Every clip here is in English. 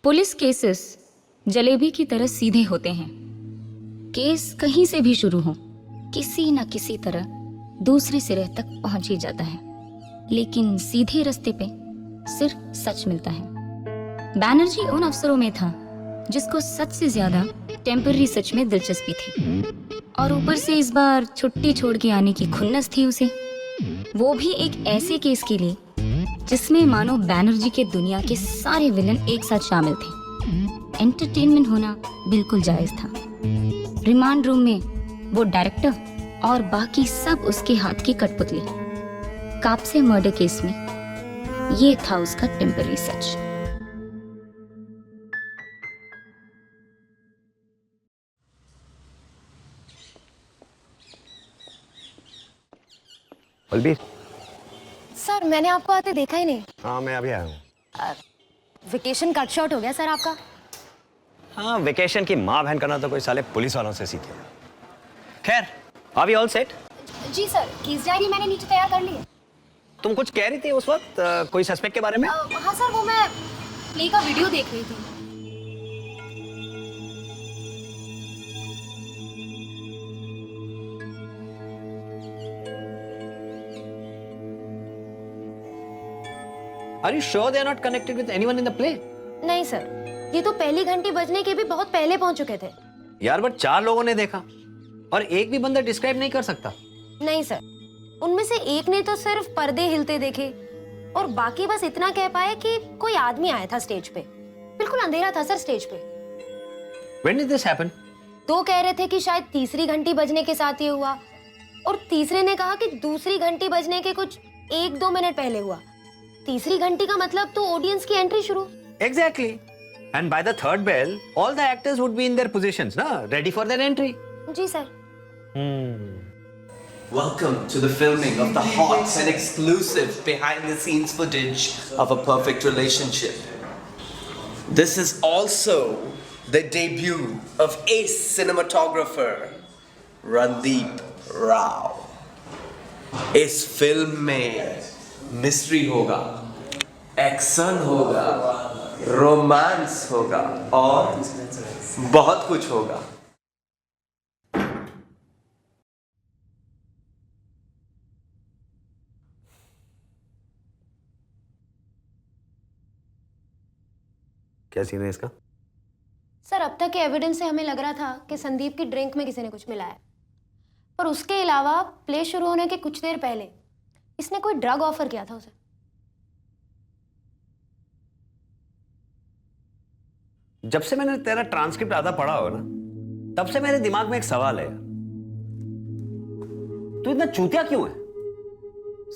Police cases jalebi की तरह सीधे होते हैं। केस कहीं से भी शुरू हो, किसी न किसी तरह दूसरे सिरे तक पहुंच ही जाता है, लेकिन सीधे रास्ते पे सिर्फ सच मिलता है। बैनर्जी उन अफसरों में था जिसको सच से ज्यादा टेम्पररी सच में दिलचस्पी थी, और ऊपर से इस बार छुट्टी छोड़ के आने की खुन्नस थी उसे, वो भी एक ऐसे केस के लिए जिसमें मानो बैनर्जी के दुनिया के सारे विलन एक साथ शामिल थे। एंटरटेनमेंट होना बिल्कुल जायज था। रिमांड रूम में वो डायरेक्टर और बाकी सब उसके हाथ की कठपुतली। कापसे मर्डर केस में ये था उसका टेम्पररी सच। बलबीर सर, मैंने आपको आते देखा ही नहीं। हाँ, मैं अभी आया हूँ। वेकेशन कट शॉर्ट हो गया सर आपका। हाँ, वेकेशन की माँ बहन करना तो कोई साले पुलिस वालों से सीखे। खैर, आर वी ऑल सेट? जी सर, केस डायरी मैंने नीचे तैयार कर ली है। तुम कुछ कह रही थी उस वक्त, कोई सस्पेक्ट के बारे में? हाँ सर, वो मैं प्ले का वीडियो देख रही थी। Are you sure they are not connected with anyone in the play? नहीं सर, ये तो पहली घंटी बजने के भी बहुत पहले पहुंच चुके थे। यार, बट 4 लोगों ने देखा और एक भी बंदा डिस्क्राइब नहीं कर सकता। नहीं सर, उनमें से एक ने तो सिर्फ पर्दे हिलते देखे और बाकी बस इतना कह पाए कि कोई आदमी आया था स्टेज पे। बिल्कुल अंधेरा था सर स्टेज पे। When did this happen? 2 कह रहे थे कि शायद तीसरी घंटी बजने के साथ ये हुआ, और तीसरे ने कहा कि दूसरी घंटी बजने के कुछ 1-2 मिनट पहले हुआ। तीसरी घंटी का मतलब तो ऑडियंस की एंट्री शुरू। Exactly. And by the third bell, all the actors would be in their positions, na? Ready for their entry. जी sir. Welcome to the filming of the hot and exclusive behind-the-scenes footage of A Perfect Relationship. This is also the debut of ace cinematographer Randeep Rao. इस film में mystery होगा, action होगा, romance होगा और बहुत कुछ होगा। क्या सीन है इसका? सर, अब तक के एविडेंस से हमें लग रहा था कि संदीप की ड्रिंक में किसी ने कुछ मिलाया, पर उसके अलावा प्ले शुरू होने के कुछ देर पहले इसने कोई ड्रग ऑफर किया था उसे। जब से मैंने तेरा ट्रांसक्रिप्ट आधा पढ़ा हो ना, तब से मेरे दिमाग में एक सवाल है। तू इतना चूतिया क्यों है?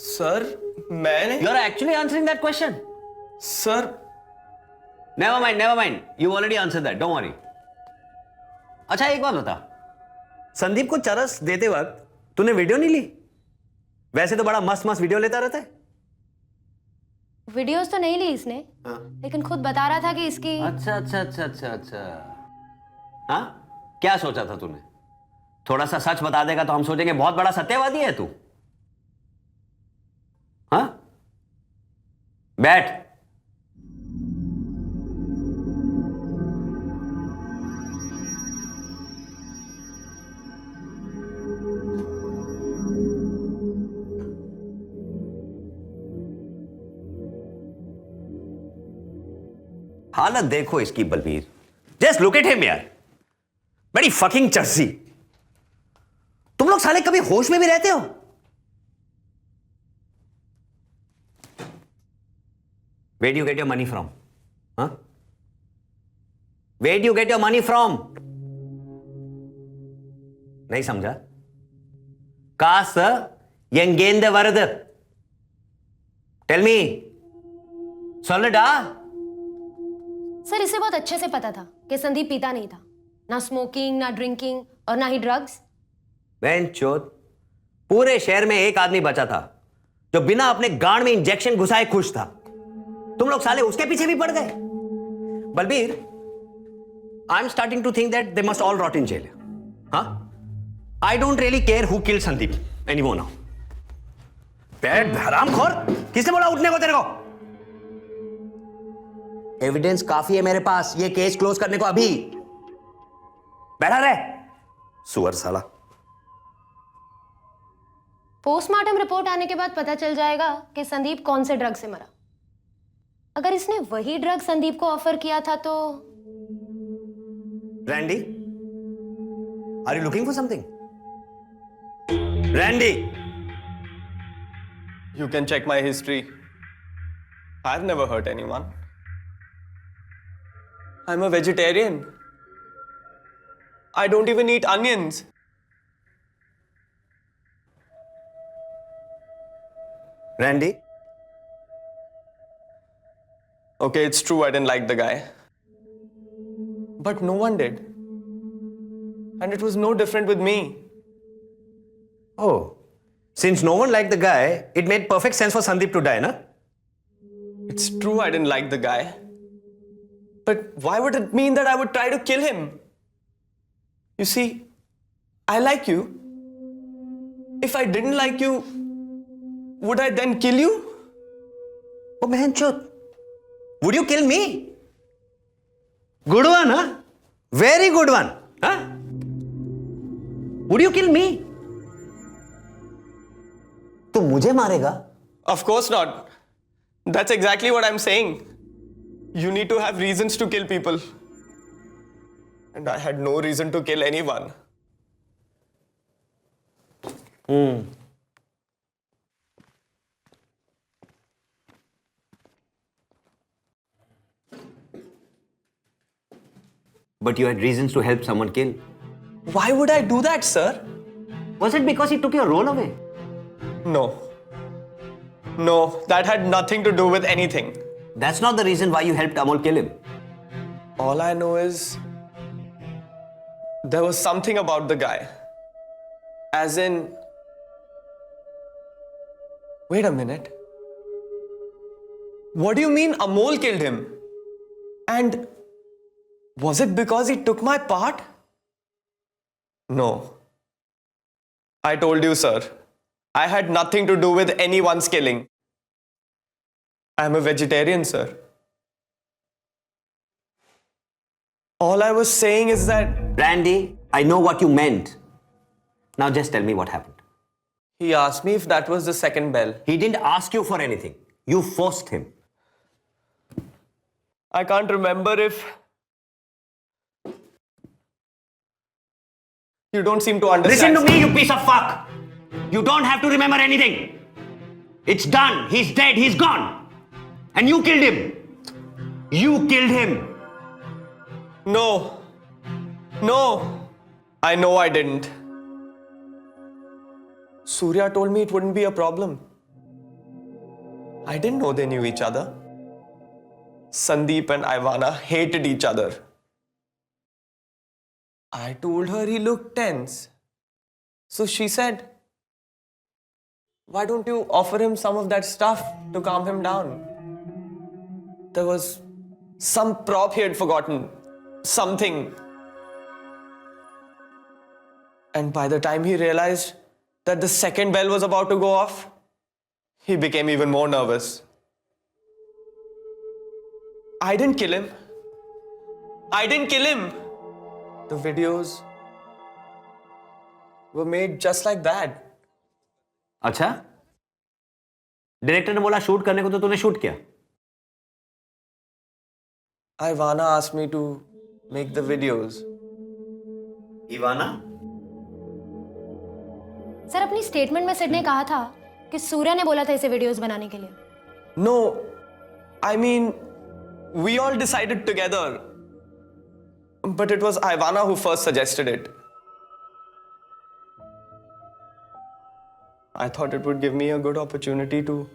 सर, मैंने You are actually answering that question. Sir, Never mind. You already answered that. Don't worry. अच्छा, एक बात बता, संदीप को चरस देते वक्त तूने वीडियो नहीं ली? वैसे तो बड़ा मस्त वीडियो लेता रहता है। वीडियोस तो नहीं ली इसने, लेकिन खुद बता रहा था कि इसकी। अच्छा। हाँ, क्या सोचा था तूने? थोड़ा सा सच बता देगा तो हम सोचेंगे बहुत बड़ा सत्यवादी है तू। हाँ, बैठ। हालत देखो इसकी Balbir. Just look at him यार, बड़ी फकिंग चर्सी। तुम लोग साले कभी होश में भी रहते हो? Where do you get your money from? Huh? Where do you get your money from? नहीं समझा? कास यंगेंद वरद। टेल मी, सॉलिड सर, इसे बहुत अच्छे से पता था कि संदीप पीता नहीं था, ना स्मोकिंग, ना ड्रिंकिंग और ना ही ड्रग्स। बेंचोद, पूरे शहर में एक आदमी बचा था जो बिना अपने गांड में इंजेक्शन घुसाए खुश था। तुम लोग साले उसके पीछे भी पड़ गए। Balbir, I am starting to think that they must all rot in jail. हाँ, I don't really care who killed Sandeep anymore now. बैठ हरामखोर, किसने बोला उठने को तेरे को? एविडेंस काफी है मेरे पास ये केस क्लोज करने को। अभी बैठा रहे सुअर साला। पोस्टमार्टम रिपोर्ट आने के बाद पता चल जाएगा कि संदीप कौन से ड्रग से मरा। अगर इसने वही ड्रग संदीप को ऑफर किया था तो। Randy, are you looking for something? Randy, You can check my history. I've never hurt anyone. I'm a vegetarian. I don't even eat onions. Randy, Okay, it's true I didn't like the guy. But no one did. And it was no different with me. oh, since no one liked the guy, it made perfect sense for Sandeep to die, na? It's true I didn't like the guy. But why would it mean that I would try to kill him? You see, I like you. If I didn't like you, would I then kill you? Oh, man, chut. Would you kill me? Good one, huh? Very good one, huh? Would you kill me? तो मुझे मारेगा? Of course not. That's exactly what I'm saying. You need to have reasons to kill people. And I had no reason to kill anyone. But you had reasons to help someone kill. Why would I do that, sir? Was it because he took your role away? No. No, that had nothing to do with anything. That's not the reason why you helped Amol kill him. All I know is there was something about the guy. As in, wait a minute. What do you mean Amol killed him? And was it because he took my part? No. I told you, sir. I had nothing to do with anyone's killing. I'm a vegetarian, sir. All I was saying is that Randy, I know what you meant. Now just tell me what happened. he asked me if that was the second bell. He didn't ask you for anything. You forced him. I can't remember if... You don't seem to understand. Listen to me, you piece of fuck! You don't have to remember anything. It's done. He's dead. He's gone. And you killed him. You killed him. No. No. I know I didn't. Surya told me it wouldn't be a problem. I didn't know they knew each other. Sandeep and Ivana hated each other. I told her he looked tense. So she said, why don't you offer him some of that stuff to calm him down? There was some prop he had forgotten. Something. And by the time he realized that the second bell was about to go off, he became even more nervous. I didn't kill him. I didn't kill him. The videos were made just like that. अच्छा? Director ने बोला shoot करने को तो तूने shoot किया? Ivana asked me to make the videos. Ivana? Sir अपनी statement में सिड ने कहा था कि सूर्या ने बोला था इसे वीडियोस बनाने के लिए। No, I mean, we all decided together. But it was Ivana who first suggested it. I thought it would give me a good opportunity to,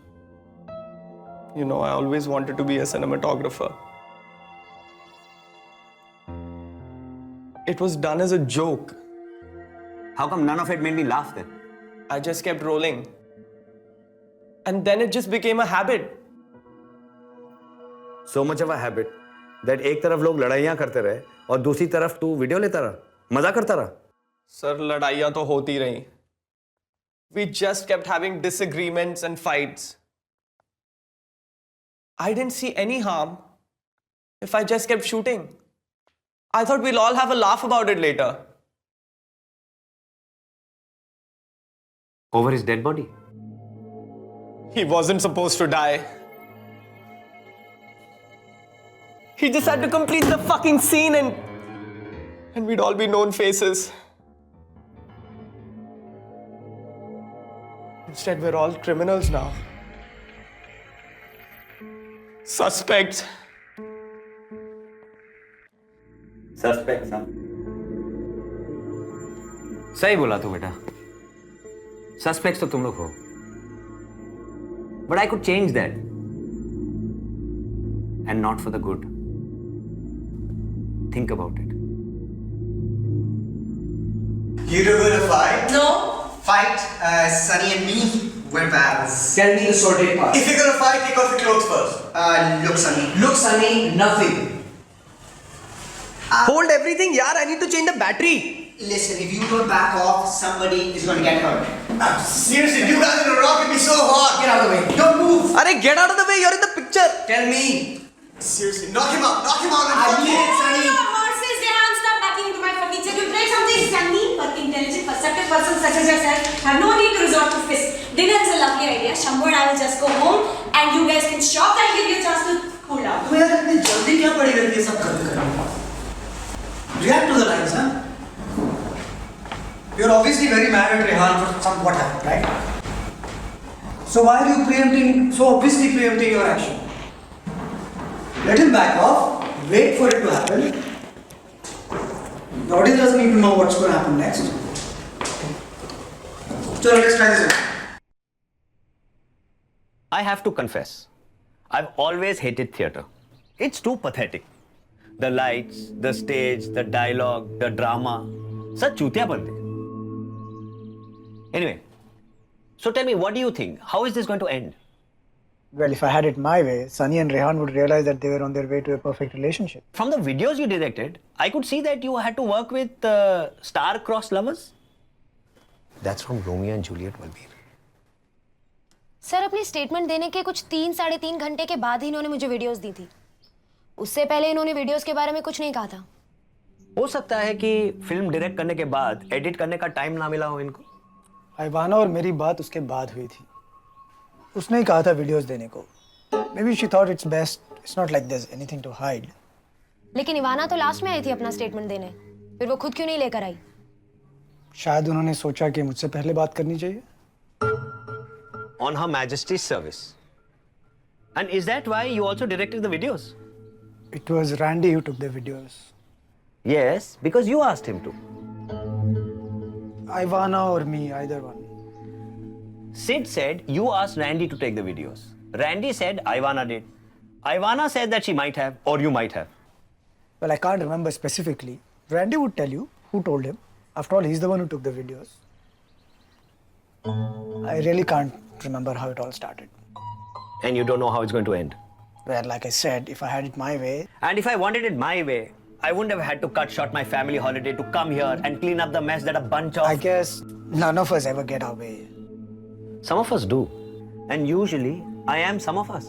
I always wanted to be a cinematographer. It was done as a joke. How come none of it made me laugh then? I just kept rolling. And then it just became a habit. So much of a habit that एक तरफ लोग लड़ाइयाँ करते रहे और दूसरी तरफ तू वीडियो लेता रहा, मजा करता रहा। Sir, लड़ाइयाँ तो होती रही. We just kept having disagreements and fights. I didn't see any harm if I just kept shooting? I thought we'll all have a laugh about it later. Over his dead body. He wasn't supposed to die. He just had to complete the fucking scene and we'd all be known faces. Instead, we're all criminals now. Suspects. Suspects, huh? सही बोला तू बेटा. Suspects तो तुम लोग हो. But I could change that. And not for the good. Think about it. You two gonna fight? No. Fight? Sunny and me, we're pals. Tell me the sorted part. If you're gonna fight, take off your clothes first. Look, Sunny. Look, Sunny, nothing. Hold everything, yaar. I need to change the battery. Listen, if you don't back off, somebody is gonna get hurt. Seriously, you guys in a rocket be so hot. Get out of the way. Don't move. Arey, get out of the way. You're in the picture. Tell me. Seriously, knock him out. Knock him out. And I fuck did, it. Sunny. Horses, Rehan, stop backing into my furniture. You break something, Sunny. But intelligent, perceptive persons such as yourself have no need to resort to fists. Dinner is a lovely idea. Shambhu and I will just go home and you guys can shop. That'll give you a chance to cool down. तुम्हें यार इतनी जल्दी क्या पड़ी रहती है सब करने करने? React to the lines, huh? You're obviously very mad at Rehan for what happened, right? So why are you so obviously preempting your action? Let him back off, wait for it to happen. The audience doesn't need to know what's going to happen next. So let's try this again. I have to confess, I've always hated theatre. It's too pathetic. The lights, the stage, the dialogue, the drama. Such chutiya bande. Anyway, so tell me, what do you think? How is this going to end? Well, if I had it my way, Sunny and Rehan would realize that they were on their way to a perfect relationship. From the videos you directed, I could see that you had to work with star-crossed lovers. That's from Romeo and Juliet, Balbir. Sir अपनी statement देने के कुछ 3-3.5 घंटे के बाद ही इन्होंने मुझे videos दी थी. उससे पहले इन्होंने वीडियोस के बारे में कुछ नहीं कहा था. हो सकता है कि फिल्म डायरेक्ट करने के बाद एडिट करने का टाइम ना मिला हो इनको. आइवाना और मेरी बात उसके बाद हुई थी. उसने ही कहा था वीडियोस देने को. Maybe she thought it's best. It's not like there's anything to hide. लेकिन इवाना तो लास्ट में आई थी अपना स्टेटमेंट देने. फिर वो खुद क्यों नहीं लेकर आई? शायद उन्होंने सोचा कि मुझसे पहले बात करनी चाहिए. On Her Majesty's service. And is that why you also directed the videos? It was Randy who took the videos. Yes, because you asked him to. Ivana or me, either one. Sid said you asked Randy to take the videos. Randy said Ivana did. Ivana said that she might have, or you might have. Well, I can't remember specifically. Randy would tell you who told him. After all, he's the one who took the videos. I really can't remember how it all started. And you don't know how it's going to end. Well, like I said, if I had it my way... And if I wanted it my way, I wouldn't have had to cut short my family holiday to come here and clean up the mess that a bunch of... I guess none of us ever get our way. Some of us do. And usually, I am some of us.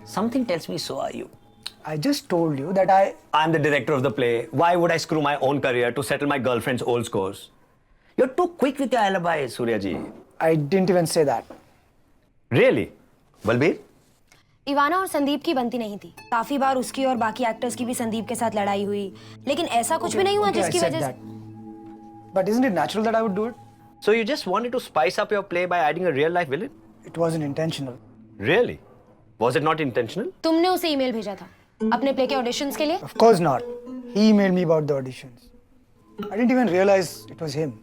Something tells me so are you. I just told you that I'm the director of the play. Why would I screw my own career to settle my girlfriend's old scores? You're too quick with your alibis, Surya ji. I didn't even say that. Really? Balbir? Ivana और संदीप की बनती नहीं थी. काफी बार उसकी और बाकी actors की भी संदीप के साथ लड़ाई हुई. लेकिन ऐसा कुछ भी नहीं हुआ जिसकी वजह से... But isn't it natural that I would do it? So you just wanted to spice up your play by adding a real-life villain? It wasn't intentional. Really? Was it not intentional? तुमने उसे email भेजा था अपने play के auditions के लिए? Of course not. He emailed me about the auditions. I didn't even realize it was him.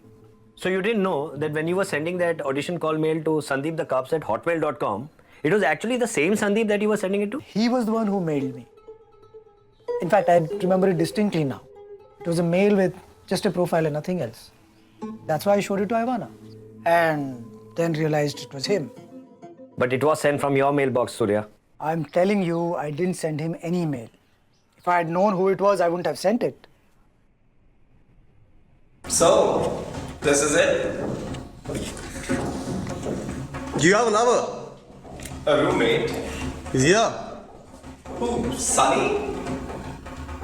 So you didn't know that when you were sending that audition call mail to sandeepthecubs@hotmail.com, it was actually the same Sandeep that you were sending it to? He was the one who mailed me. In fact, I remember it distinctly now. It was a mail with just a profile and nothing else. That's why I showed it to Ivana. And then realized it was him. But it was sent from your mailbox, Surya. I'm telling you, I didn't send him any mail. If I had known who it was, I wouldn't have sent it. So, this is it? Do you have a lover? A roommate? Yeah. Who? Sunny?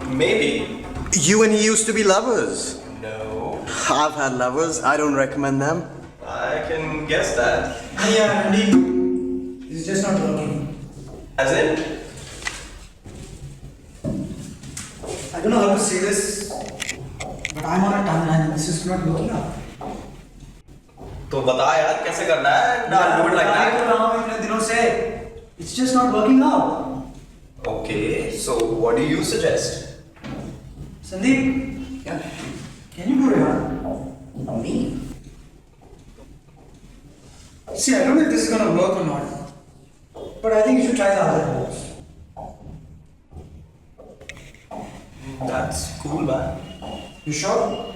Maybe. You and he used to be lovers. No. I've had lovers. I don't recommend them. I can guess that. Yeah, Andy, this is just not working. As in? I don't know how to say this, but I'm on a timeline and this is not working out. तो बता यार कैसे करना है? Nah, do it like I that. don't know इतने दिनों से. It's just not working out. Okay, so what do you suggest? Sandeep, Yeah. can you do Rehan? Me? See, I don't know if this is gonna work or not, but I think you should try the other roles. That's cool, man. You sure?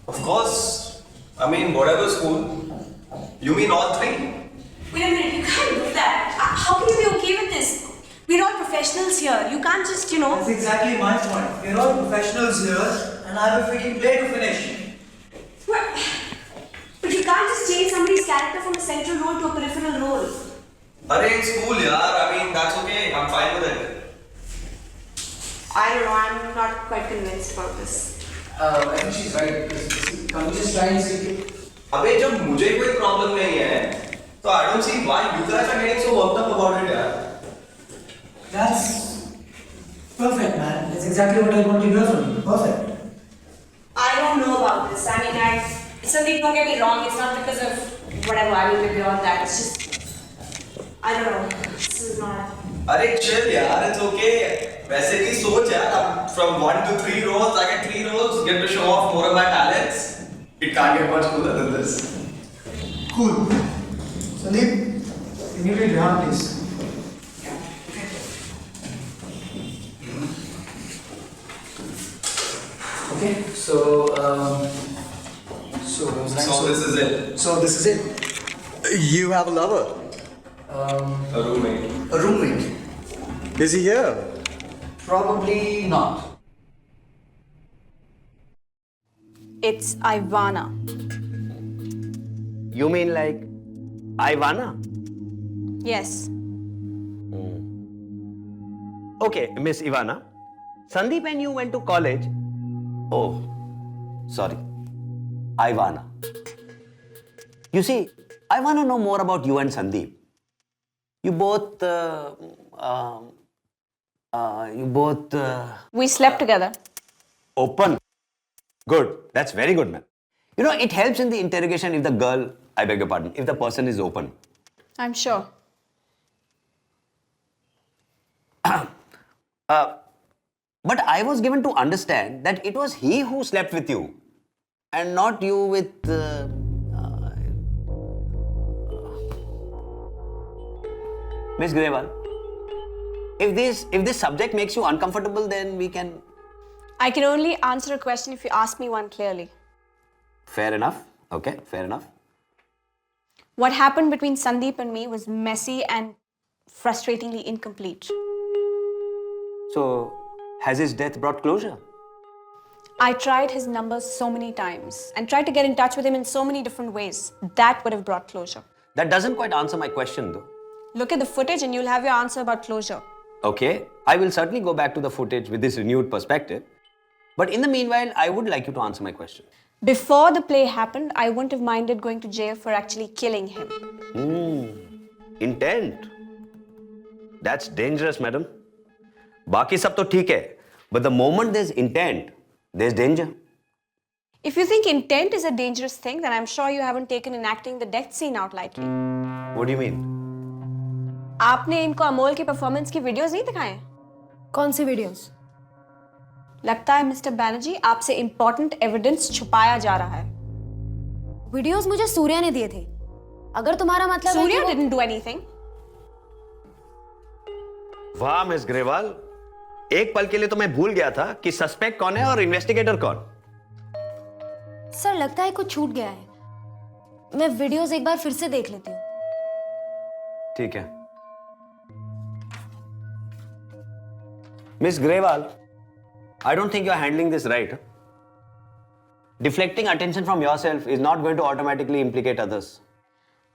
Of course. I mean, whatever's cool. You mean all three? Wait a minute, you can't do that. How can you be okay with this? We're all professionals here. You can't just, That's exactly my point. We're all professionals here, and I have a freaking play to finish. What? But you can't just change somebody's character from a central role to a peripheral role. Arey, it's cool, yaar. I mean, that's okay. I'm fine with it. I don't know, I'm not quite convinced about this. I think she's right. Can we just try and see? अबे जब मुझे कोई problem नहीं है, तो I don't see why you guys are getting so worked up about it, यार. That's perfect, man. That's exactly what I want to hear from you. Perfect. I don't know about this. I mean, Sandeep, don't get me wrong, it's not because of whatever, I mean, we're beyond that. It's just, I don't know. This is not. अरे chill, यार. It's okay. वैसे भी सोच यार. From 1 to 3 roles, I get 3 roles. Get to show off more of my talents. It can't get much cooler than this. Cool. Sandeep, can you read Rehan, please? Okay, so This is it. So this is it. You have a lover. A roommate. A roommate. Is he here? probably not. It's Ivana. You mean like Ivana? Yes. Okay, Miss Ivana. Sandeep and you went to college. Oh, sorry. Ivana. You see, I want to know more about you and Sandeep. You both. We slept together. Open. Good. That's very good, man. You know, it helps in the interrogation if the girl, I beg your pardon, if the person is open. I'm sure. But I was given to understand that it was he who slept with you and not you with. Miss Grewal, if this subject makes you uncomfortable, then we can. I can only answer a question if you ask me one clearly. Fair enough. Okay, fair enough. What happened between Sandeep and me was messy and frustratingly incomplete. So, has his death brought closure? I tried his number so many times and tried to get in touch with him in so many different ways. That would have brought closure. That doesn't quite answer my question, though. Look at the footage and you'll have your answer about closure. Okay, I will certainly go back to the footage with this renewed perspective. But in the meanwhile, I would like you to answer my question. Before the play happened, I wouldn't have minded going to jail for actually killing him. Intent. That's dangerous, madam. Baki sab to theek hai. But the moment there's intent, there's danger. If you think intent is a dangerous thing, then I'm sure you haven't taken enacting the death scene out lightly. What do you mean? आपने इनको अमोल की performance की videos नहीं दिखाए? कौन सी videos? लगता है mister Banerjee आपसे इंपॉर्टेंट एविडेंस छुपाया जा रहा है. वीडियोस मुझे सूर्या ने दिए थे. अगर तुम्हारा मतलब सूर्या है कि didn't do anything. वाह मिस ग्रेवाल, एक पल के लिए तो मैं भूल गया था कि सस्पेक्ट कौन है और इन्वेस्टिगेटर कौन. सर लगता है कुछ छूट गया है. मैं वीडियोस एक बार फिर से देख लेती हूँ. ठीक है. Miss Grewal, I don't think you're handling this right. Deflecting attention from yourself is not going to automatically implicate others.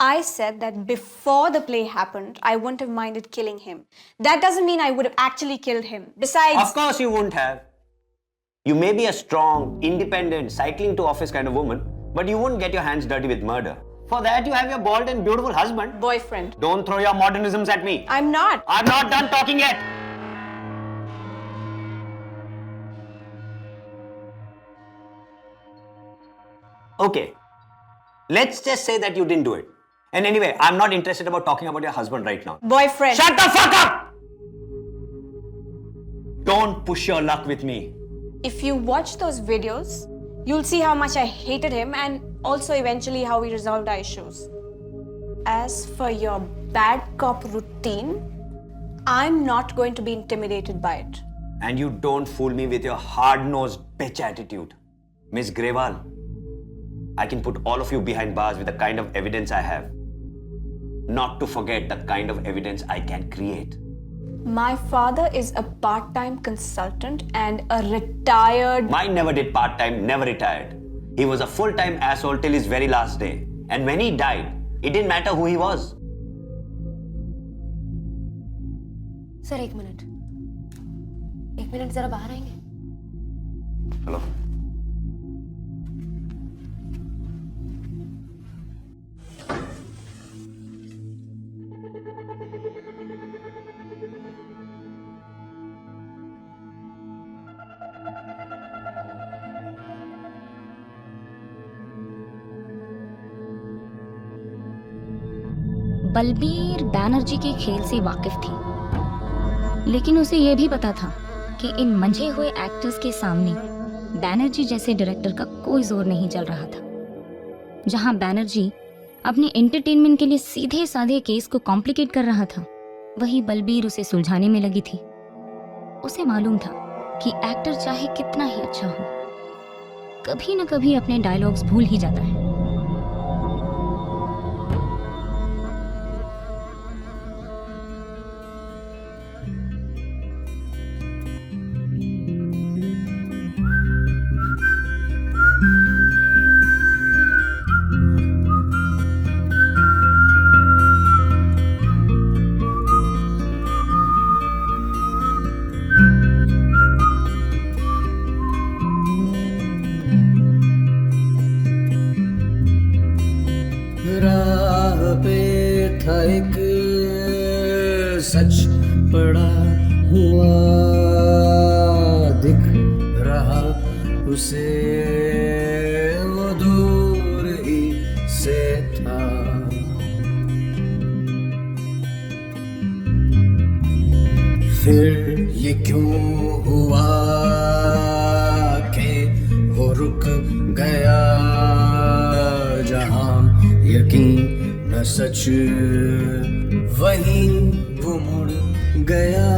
I said that before the play happened, I wouldn't have minded killing him. That doesn't mean I would have actually killed him. Besides... Of course you wouldn't have. You may be a strong, independent, cycling to office kind of woman, but you wouldn't get your hands dirty with murder. For that, you have your bald and beautiful husband. Boyfriend. Don't throw your modernisms at me. I'm not. I'm not done talking yet. Okay. Let's just say that you didn't do it. And anyway, I'm not interested about talking about your husband right now. Boyfriend. Shut the fuck up! Don't push your luck with me. If you watch those videos, you'll see how much I hated him and also eventually how we resolved our issues. As for your bad cop routine, I'm not going to be intimidated by it. And you don't fool me with your hard-nosed bitch attitude. Miss Grewal, I can put all of you behind bars with the kind of evidence I have. Not to forget the kind of evidence I can create. My father is a part-time consultant and a retired... Mine never did part-time, never retired. He was a full-time asshole till his very last day. And when he died, it didn't matter who he was. Sir एक minute जरा बाहर आएंगे. Hello. Balbir Banerjee के खेल से वाकिफ थी, लेकिन उसे यह भी पता था कि इन मंझे हुए एक्टर्स के सामने बैनर्जी जैसे डायरेक्टर का कोई जोर नहीं चल रहा था. जहां बैनर्जी अपने एंटरटेनमेंट के लिए सीधे साधे केस को कॉम्प्लिकेट कर रहा था, वही बलबीर उसे सुलझाने में लगी थी. उसे मालूम था कि एक्टर चाहे कितना ही अच्छा हो, कभी न कभी अपने डायलॉग्स भूल ही जाता है. सच पड़ा हुआ दिख रहा उसे, वो दूर ही से था. फिर ये क्यों हुआ कि वो रुक गया, जहां यकीन न सच वहीं वो मुड़ गया.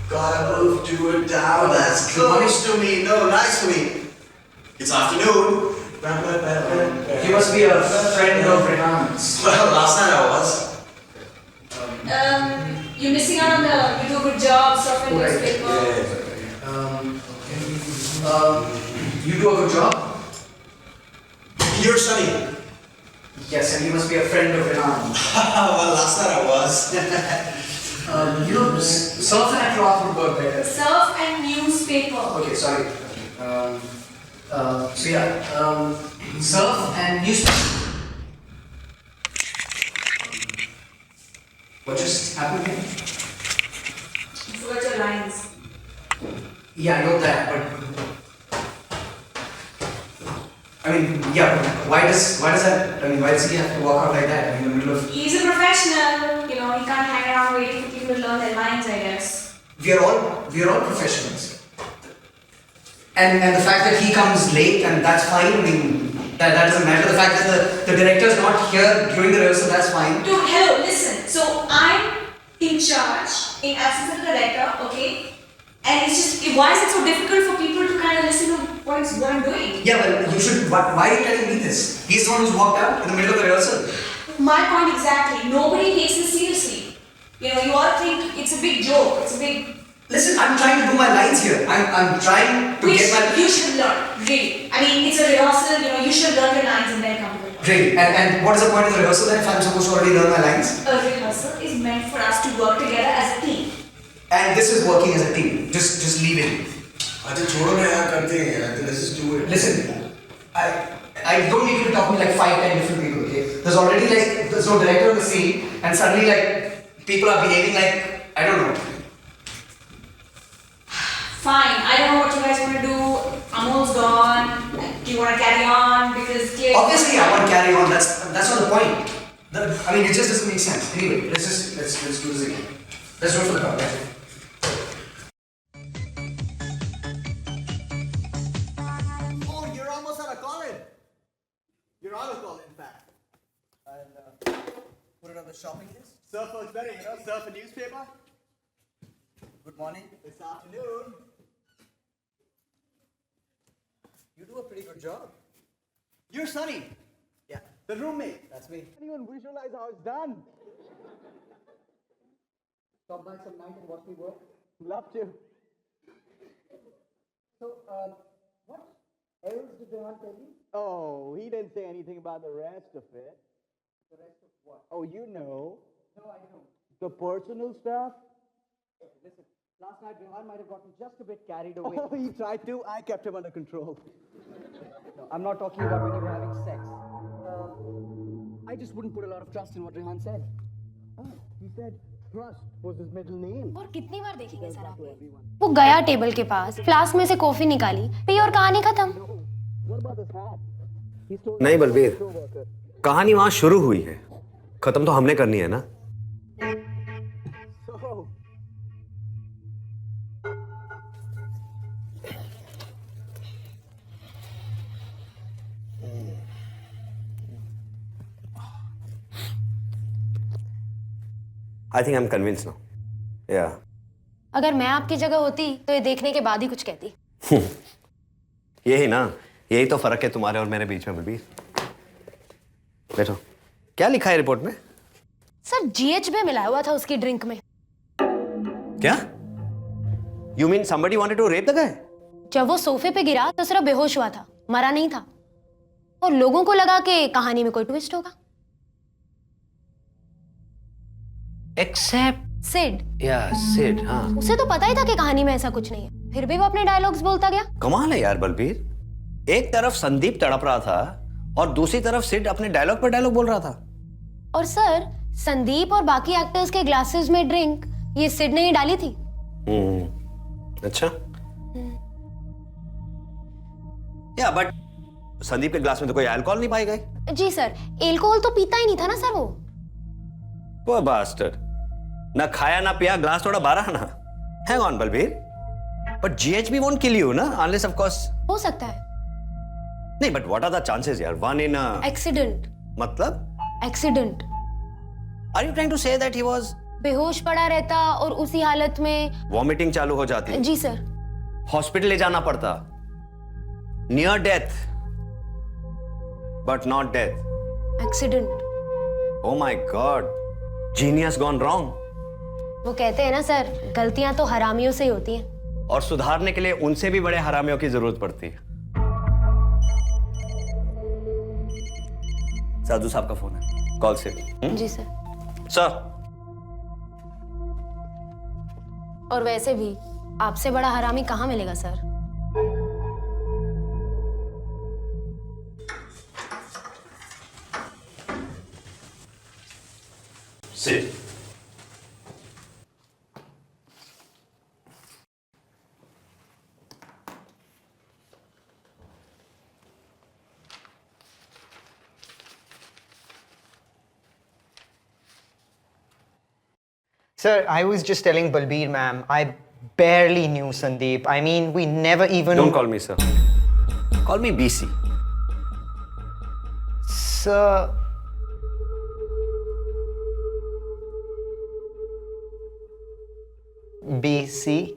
Gotta move to it down. That's close to me. No, nice to me. It's afternoon. You must be a friend of Rehan's. Well, last night I was. You're missing out on the you do a good job stuff in newspaper. You do a good job? You're Sunny. Yes, and you must be a friend of Rehan. Well, last night I was. You know, surf and cloth would work better. Surf and newspaper. Okay, sorry. Surf and newspaper. What just happened here? You forgot your lines. Yeah, I know that, but I mean, yeah, why does that? I mean, why does he have to walk out like that in the middle of? He's a professional. You know, he can't hang around waiting for people to learn their lines, I guess. We are all professionals. And the fact that he comes late and that's fine. I mean, that doesn't matter. The fact that the director's not here during the rehearsal, that's fine. Dude, hello, listen. So I'm in charge, in absence of the director, okay? And it's just, why is it so difficult for people to kind of listen to what I'm doing? Yeah, well, you should. Why are you telling me this? He's the one who's walked out in the middle of the rehearsal. My point exactly. Nobody takes this seriously. You know, you all think it's a big joke. It's a big. Listen, I'm trying to do my lines here. I'm trying to get my. You should learn, really. I mean, it's a rehearsal. You know, you should learn your lines and then come to it. Great. And what is the point of the rehearsal then if I'm supposed to already learn my lines? A rehearsal is meant for us to work together as a team. And this is working as a team. Just leave it. अच्छा छोड़ो ना यार करते हैं यार. Let's just do it. Listen, I don't need you to talk to me like 5-10 different people, okay? There's no director on the scene, and suddenly like people are behaving like I don't know. Fine, I don't know what you guys want to do. Amol's gone. Do you want to carry on? Because clearly. Obviously, I want to carry on. That's not the point. I mean, it just doesn't make sense. Anyway, let's do this again. Let's do it for the crowd. Right? Oh, you're almost out of Colin. You're out of Colin, in fact. And put it on the shopping list. Surf was better, you know. Surf a newspaper. Good morning. This afternoon. You do a pretty good job. You're Sunny. Yeah. The roommate. That's me. Anyone visualize how it's done? Stop by some night and watch me work. Love to. So, what else did Dewan tell you? Oh, he didn't say anything about the rest of it. The rest of what? Oh, you know. No, I don't. The personal stuff? Hey, listen, last night Dewan might have gotten just a bit carried away. Oh, he tried to. I kept him under control. No, I'm not talking about when you were having sex. I just wouldn't put a lot of trust in what Rehan said. Oh, he said trust was his middle name. और कितनी बार देखेंगे sir आप? वो गया table के पास, flask में से coffee निकाली, पी और कहानी खत्म. नहीं बलबीर, कहानी वहां शुरू हुई है, खत्म तो हमने करनी है ना. I think I'm convinced now. Yeah. अगर मैं आपकी जगह होती तो ये देखने के बाद ही कुछ कहती. यही ना, यही तो फर्क है तुम्हारे और मेरे बीच में बलबीर. बैठो. क्या लिखा है रिपोर्ट में? सर GHB मिलाया हुआ था उसकी ड्रिंक में. क्या? You mean somebody wanted to rape the guy? जब वो सोफे पे गिरा तो सिर्फ बेहोश हुआ था, मरा नहीं था. और लोगों को लगा कि कहानी में कोई ट्विस्ट होगा. Except सिड. Yeah, Sid, हाँ. उसे तो पता ही था कि कहानी में ऐसा कुछ नहीं है, फिर भी वो अपने डायलॉग्स बोलता गया. कमाल है यार बलबीर. एक तरफ संदीप तड़प रहा था और दूसरी तरफ सिड अपने डायलॉग पर डायलॉग बोल रहा था. और सर, संदीप और बाकी एक्टर्स के ग्लासेस में ड्रिंक ये सिड ने ही डाली थी. अच्छा. या बट संदीप के ग्लास में तो कोई अल्कोहल नहीं पाई गई. जी सर, अल्कोहल तो पीता ही नहीं था ना सर वो. Poor bastard. ना खाया ना पिया, ग्लास थोड़ा बारह ना. Hang on Balbir. But GHB won't kill you ना, unless of course. हो सकता है. नहीं, but what are the chances यार? One in a. एक्सीडेंट. मतलब? Accident. Are you trying to say that he was? बेहोश पड़ा रहता और उसी हालत में वॉमिटिंग चालू हो जाती. जी सर. हॉस्पिटल ले जाना पड़ता. Near death, but not death. Accident. Oh my God. Genius gone wrong. वो कहते हैं ना सर, गलतियां तो हरामियों से ही होती हैं. और सुधारने के लिए उनसे भी बड़े हरामियों की जरूरत पड़ती है. साधु साहब का फोन है. कॉल से. जी सर. सर. और वैसे भी आपसे बड़ा हरामी कहाँ मिलेगा sir? Sit. Sir, I was just telling Balbir ma'am, I barely knew Sandeep. I mean, we never even... Don't call me sir. Call me BC. Sir... BC?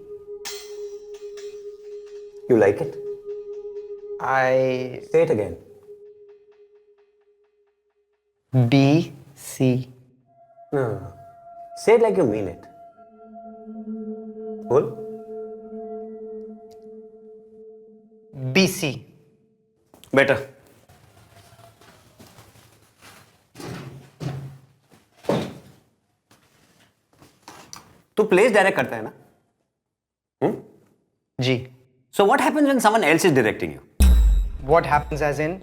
You like it? I... Say it again. BC. No. Say it like you mean it. Cool? BC. Better. तू place direct करता है ना? जी. So what happens when someone else is directing you? What happens as in?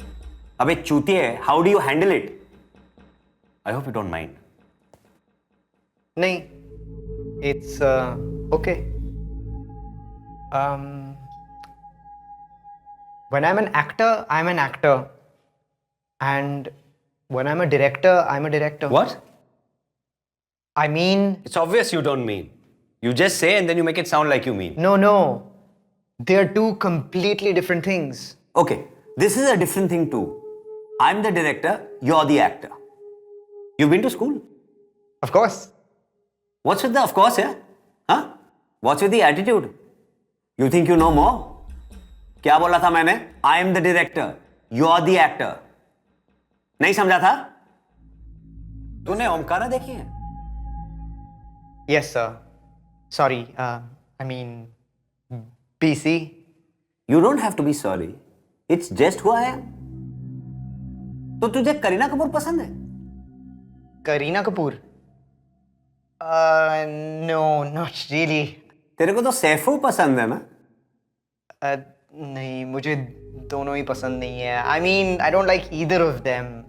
अबे चूतिए, how do you handle it? I hope you don't mind. नहीं. It's okay. When I'm an actor, I'm an actor. And when I'm a director, I'm a director. What? I mean... It's obvious you don't mean. You just say and then you make it sound like you mean. No. They're two completely different things. Okay, this is a different thing too. I'm the director, you're the actor. You've been to school? Of course. What's with the of course, yeah? Huh? What's with the attitude? You think you know more? क्या बोला था मैंने? I am the director, you're the actor. नहीं समझा था? तूने ओमकारा देखी है? Yes, sir. Sorry, I mean... BC. You don't have to be sorry. It's just who I am. तो तुझे करीना कपूर पसंद है? Kareena Kapoor? No, not really. तेरे को तो सैफू पसंद है ना? नहीं, मुझे दोनों ही पसंद नहीं है. I mean, I don't like either of them.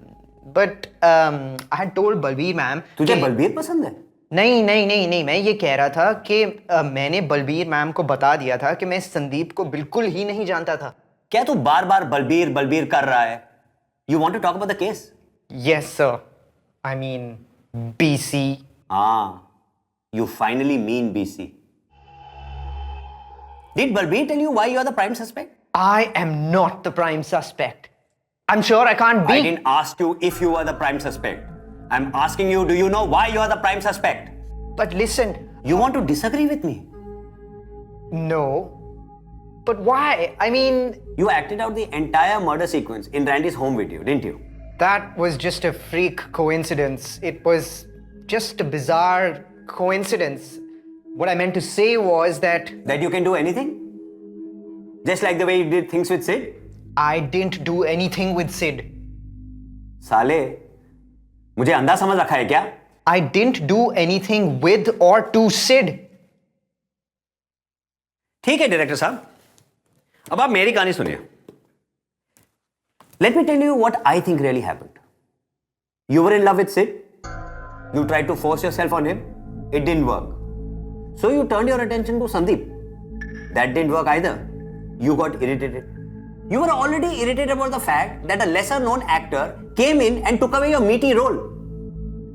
But I had told Balbir ma'am. तुझे बलबीर पसंद है? नहीं, मैं ये कह रहा था कि मैंने बलबीर मैम को बता दिया था कि मैं संदीप को बिल्कुल ही नहीं जानता था. क्या तू बार-बार बलबीर कर रहा है? You want to talk about the case? Yes, sir. I mean, BC. You finally mean BC. Did Balbir tell you why you are the prime suspect? I am not the prime suspect. I'm sure I can't be. I didn't ask you if you were the prime suspect. I'm asking you, do you know why you are the prime suspect? But listen. You want to disagree with me? No. But why? I mean... You acted out the entire murder sequence in Randy's home video, didn't you? That was just a freak coincidence. It was just a bizarre coincidence. What I meant to say was that... That you can do anything? Just like the way you did things with Sid? I didn't do anything with Sid. साले, मुझे अंधा समझ रखा है क्या? I didn't do anything with or to Sid. ठीक है director साहब, अब आप मेरी कहानी सुनिए. Let me tell you what I think really happened. You were in love with Sid. You tried to force yourself on him. It didn't work. So you turned your attention to Sandeep. That didn't work either. You got irritated. You were already irritated about the fact that a lesser known actor came in and took away your meaty role.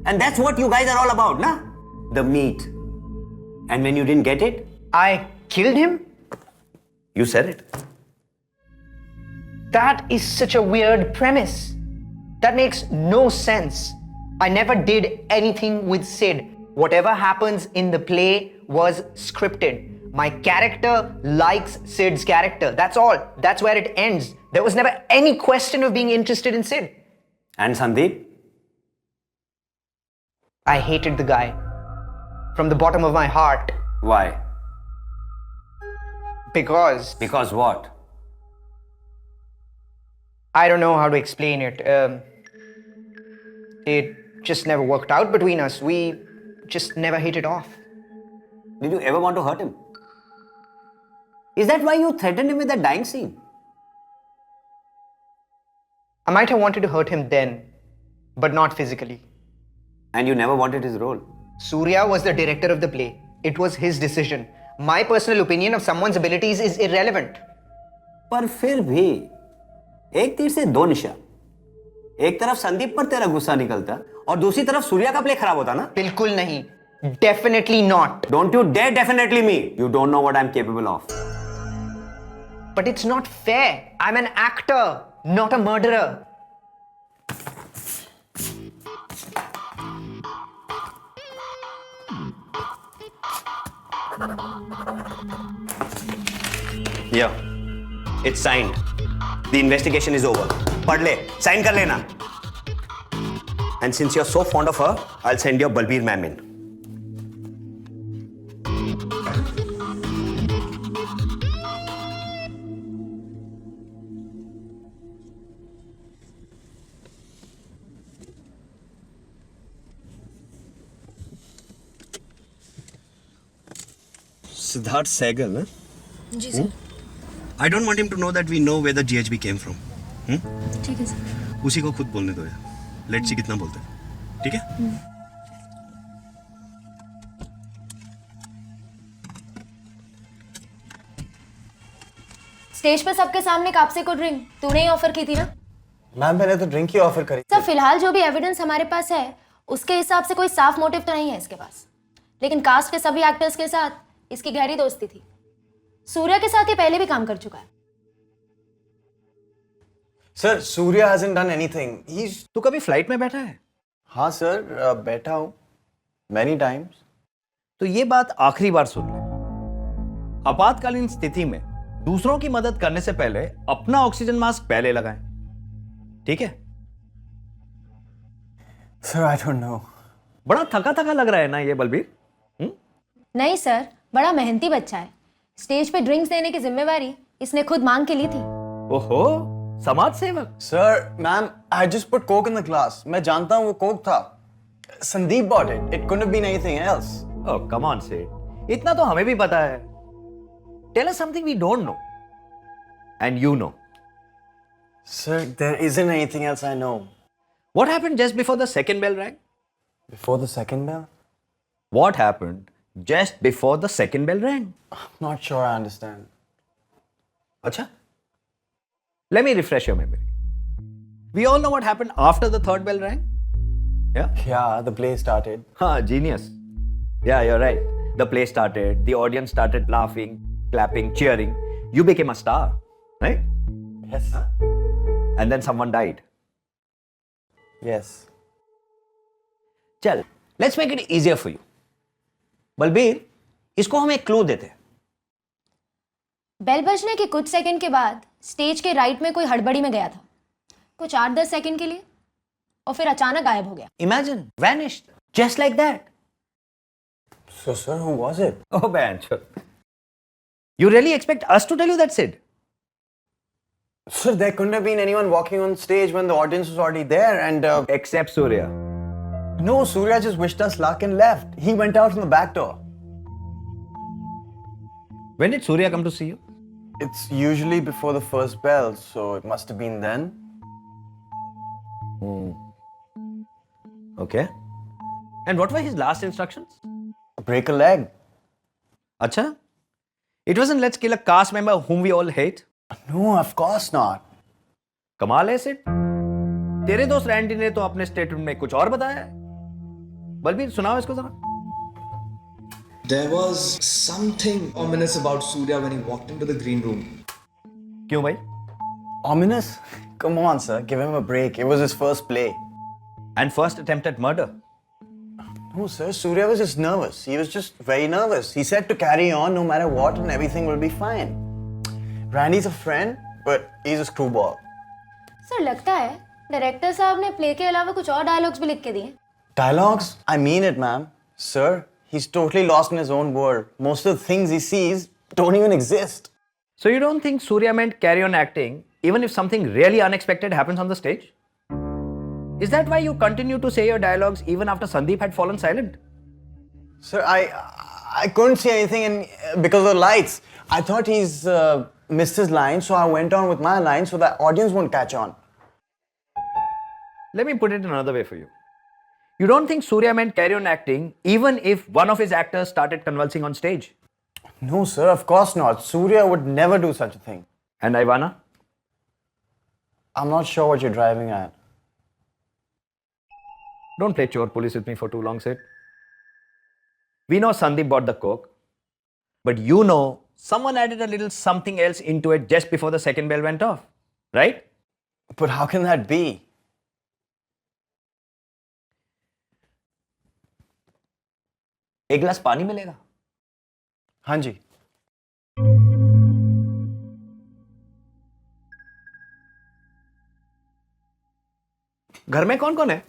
And that's what you guys are all about, na? The meat. And when you didn't get it? I killed him? You said it. That is such a weird premise. That makes no sense. I never did anything with Sid. Whatever happens in the play was scripted. My character likes Sid's character. That's all. That's where it ends. There was never any question of being interested in Sid. And Sandeep? I hated the guy. From the bottom of my heart. Why? Because... Because what? I don't know how to explain it. It just never worked out between us. We just never hit it off. Did you ever want to hurt him? Is that why you threatened him with that dying scene? I might have wanted to hurt him then, but not physically. And you never wanted his role? Surya was the director of the play. It was his decision. My personal opinion of someone's abilities is irrelevant. पर फिर भी एक तीर से दो निशान. एक तरफ संदीप पर तेरा गुस्सा निकलता और दूसरी तरफ सूर्या का प्ले खराब होता ना? बिल्कुल नहीं. Definitely not. Don't you dare definitely me. You don't know what I'm capable of. But it's not fair. I'm an actor, not a murderer. Yeah, it's signed. The investigation is over. पढ़ ले, sign कर लेना. And since you're so fond of her, I'll send your Balbir ma'am in. Siddharth Sehgal, huh? जी sir I don't want him to know that we know where the GHB came from. ठीक है sir उसी को खुद बोलने दो यार. Let's see कितना बोलते हैं. ठीक है? स्टेज पे सबके सामने कापसे को ड्रिंक तूने ही ऑफर की थी ना? मैम मैंने तो ड्रिंक ही ऑफर करी सर फिलहाल जो भी एविडेंस हमारे पास है उसके हिसाब से कोई साफ मोटिव तो नहीं है इसके पास, लेकिन कास्ट के सभी एक्टर्स के साथ इसकी गहरी दोस्ती थी। सूर्या के साथ ये पहले भी काम कर चुका है। Sir Surya hasn't done anything. He's तू कभी फ्लाइट में बैठा है? हाँ सर बैठा हूँ many times. तो ये बात आखिरी बार सुन ले। आपातकालीन स्थिति में दूसरों की मदद करने से पहले अपना ऑक्सीजन मास्क पहले लगाएं, ठीक है? Sir, I don't know. बड़ा थका थका लग रहा है ना ये बलबीर? नहीं सर, बड़ा मेहनती बच्चा है। स्टेज पे ड्रिंक्स देने की जिम्मेवारी इसने खुद मांग के ली थी। ओहो, समाज सेवक। Sir, ma'am, I just put coke in the glass. मैं जानता हूँ वो coke था. Sandeep bought it. It couldn't have been anything else. Oh, come on, Sid. इतना तो हमें भी पता है. Tell us something we don't know. And you know. Sir, there isn't anything else I know. What happened just before the second bell rang? Before the second bell? What happened just before the second bell rang? I'm not sure I understand. Acha? Let me refresh your memory. We all know what happened after the third bell rang? Yeah? Yeah, the play started. Genius. Yeah, you're right. The play started, the audience started laughing, clapping, cheering. You became a star, right? Yes. And then someone died. Yes. चल, let's make it easier for you. Balbir, इसको हम एक clue देते हैं. Bell बजने के कुछ second के बाद स्टेज के राइट में कोई हड़बड़ी में गया था, कुछ 8-10 सेकंड के लिए, और फिर अचानक गायब हो गया। Imagine, vanished, just like that. So, sir, who was it? Oh, man. You really expect us to tell you that, Sid? Sir, there couldn't have been anyone walking on stage when the audience was already there and... Except Surya. No, Surya just wished us luck and left. He went out from the back door. When did Surya come to see you? It's usually before the first bell, so it must have been then. Okay. And what were his last instructions? Break a leg. Acha? It wasn't let's kill a cast member whom we all hate? No, of course not. कमाल है सिड. तेरे दोस्त Randy ने तो अपने statement में कुछ और बताया है. बलबीर सुनाओ इसको जरा. There was something ominous about Surya when he walked into the green room. क्यों भाई? Ominous? Come on, sir. Give him a break. It was his first play. And first attempt at murder. No, sir. Surya was just nervous. He was just very nervous. He said to carry on no matter what and everything will be fine. Randy's a friend, but he's a screwball. Sir लगता है director साहब ने play के अलावा कुछ और dialogues भी लिख के दिए. Dialogues? I mean it, ma'am. Sir, he's totally lost in his own world. Most of the things he sees don't even exist. So you don't think Surya meant carry on acting even if something really unexpected happens on the stage? Is that why you continue to say your dialogues even after Sandeep had fallen silent? Sir, I couldn't see anything because of the lights. I thought he's missed his line, so I went on with my line so that audience won't catch on. Let me put it another way for you. You don't think Surya meant carry on acting even if one of his actors started convulsing on stage? No, sir, of course not. Surya would never do such a thing. And Ivana? I'm not sure what you're driving at. Don't play chore police with me for too long, Sid. We know Sandeep bought the coke, but you know someone added a little something else into it just before the second bell went off, right? But how can that be? एक गिलास पानी मिलेगा? हाँ जी. घर में कौन कौन है?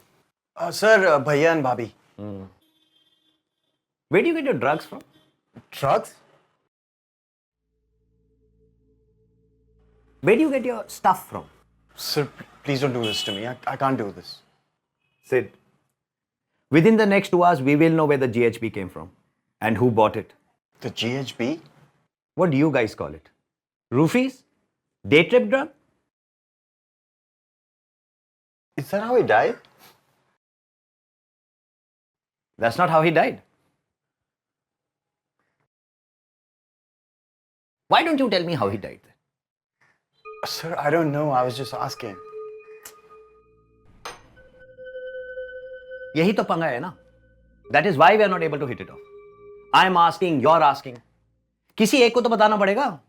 Sir, Bhaiya and Bhabhi. Where do you get your drugs from? Drugs? Where do you get your stuff from? Sir, please don't do this to me. I can't do this. Sid, within the next 2 hours, we will know where the GHB came from and who bought it. The GHB? What do you guys call it? Roofies? Day trip drug? Is that how he died? That's not how he died. Why don't you tell me how he died? Sir, I don't know. I was just asking. यही तो पंगा है ना. That is why we are not able to hit it off. I'm asking, you're asking. किसी एक को तो बताना पड़ेगा.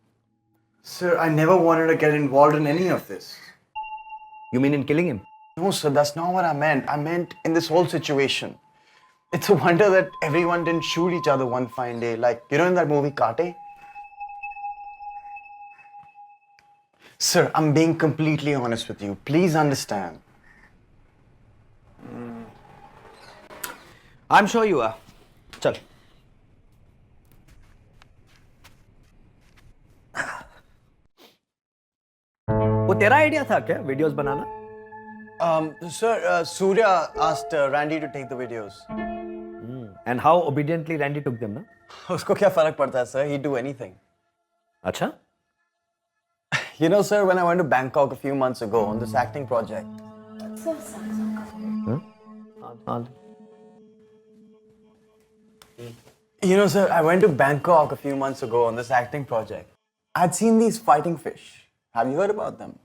Sir, I never wanted to get involved in any of this. You mean in killing him? No, sir, that's not what I meant. I meant in this whole situation. It's a wonder that everyone didn't shoot each other one fine day. Like, you know in that movie, Kate? Sir, I'm being completely honest with you. Please understand. I'm sure you are. चल. वो तेरा idea था क्या videos banana? Sir, Surya asked Randy to take the videos. And how obediently Randy took them, ना? उसको क्या फर्क पड़ता है, sir? He'd do anything. अच्छा? You know, sir, when I went to Bangkok a few months ago on this acting project. You know, sir, I went to Bangkok a few months ago on this acting project. I'd seen these fighting fish. Have you heard about them?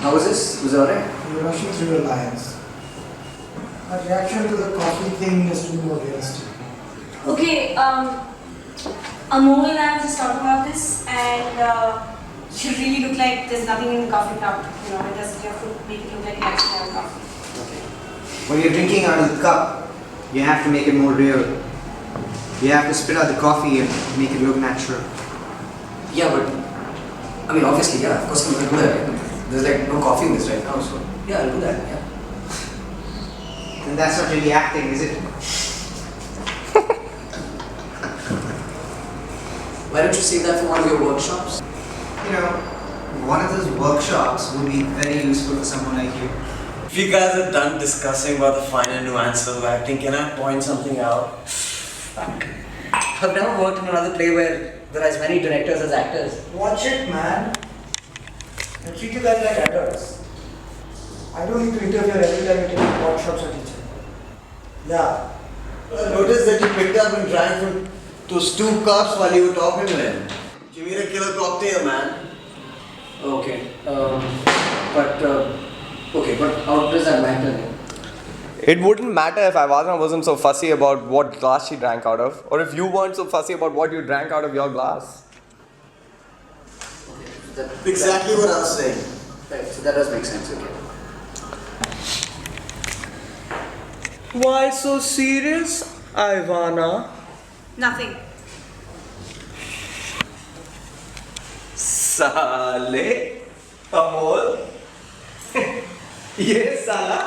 How was this? Was it alright? You're rushing through your lines. My reaction to the coffee thing is to be more realistic. Okay, Amol and I were just talking about this, and you really look like there's nothing in the coffee cup. You know, it doesn't have to make it look like you actually have coffee. Okay. When you're drinking out of the cup, you have to make it more real. You have to spit out the coffee and make it look natural. Yeah, but I mean, obviously, yeah, of course I'm gonna do that. Right? There's like no coffee in this right now, so yeah, I'll do that. Yeah. And that's not really acting, is it? Why don't you save that for one of your workshops? You know, one of those workshops would be very useful for someone like you. If you guys are done discussing about the finer nuances of acting, can I point something out? I've never worked in another play where there are as many directors as actors. Watch it, man. I treat you guys like adults. I don't need to interfere every time you take workshops or teaching. Yeah. I noticed that you picked up and drank from those 2 cups while you were talking to him. Give me a killer cocktail, man. Okay. Okay, but how does that matter then? It wouldn't matter if Ivana wasn't so fussy about what glass she drank out of, or if you weren't so fussy about what you drank out of your glass. Exactly what I was saying. Right, so that does make sense, okay. Why so serious, Ivana? Nothing. साले अमोल ये साला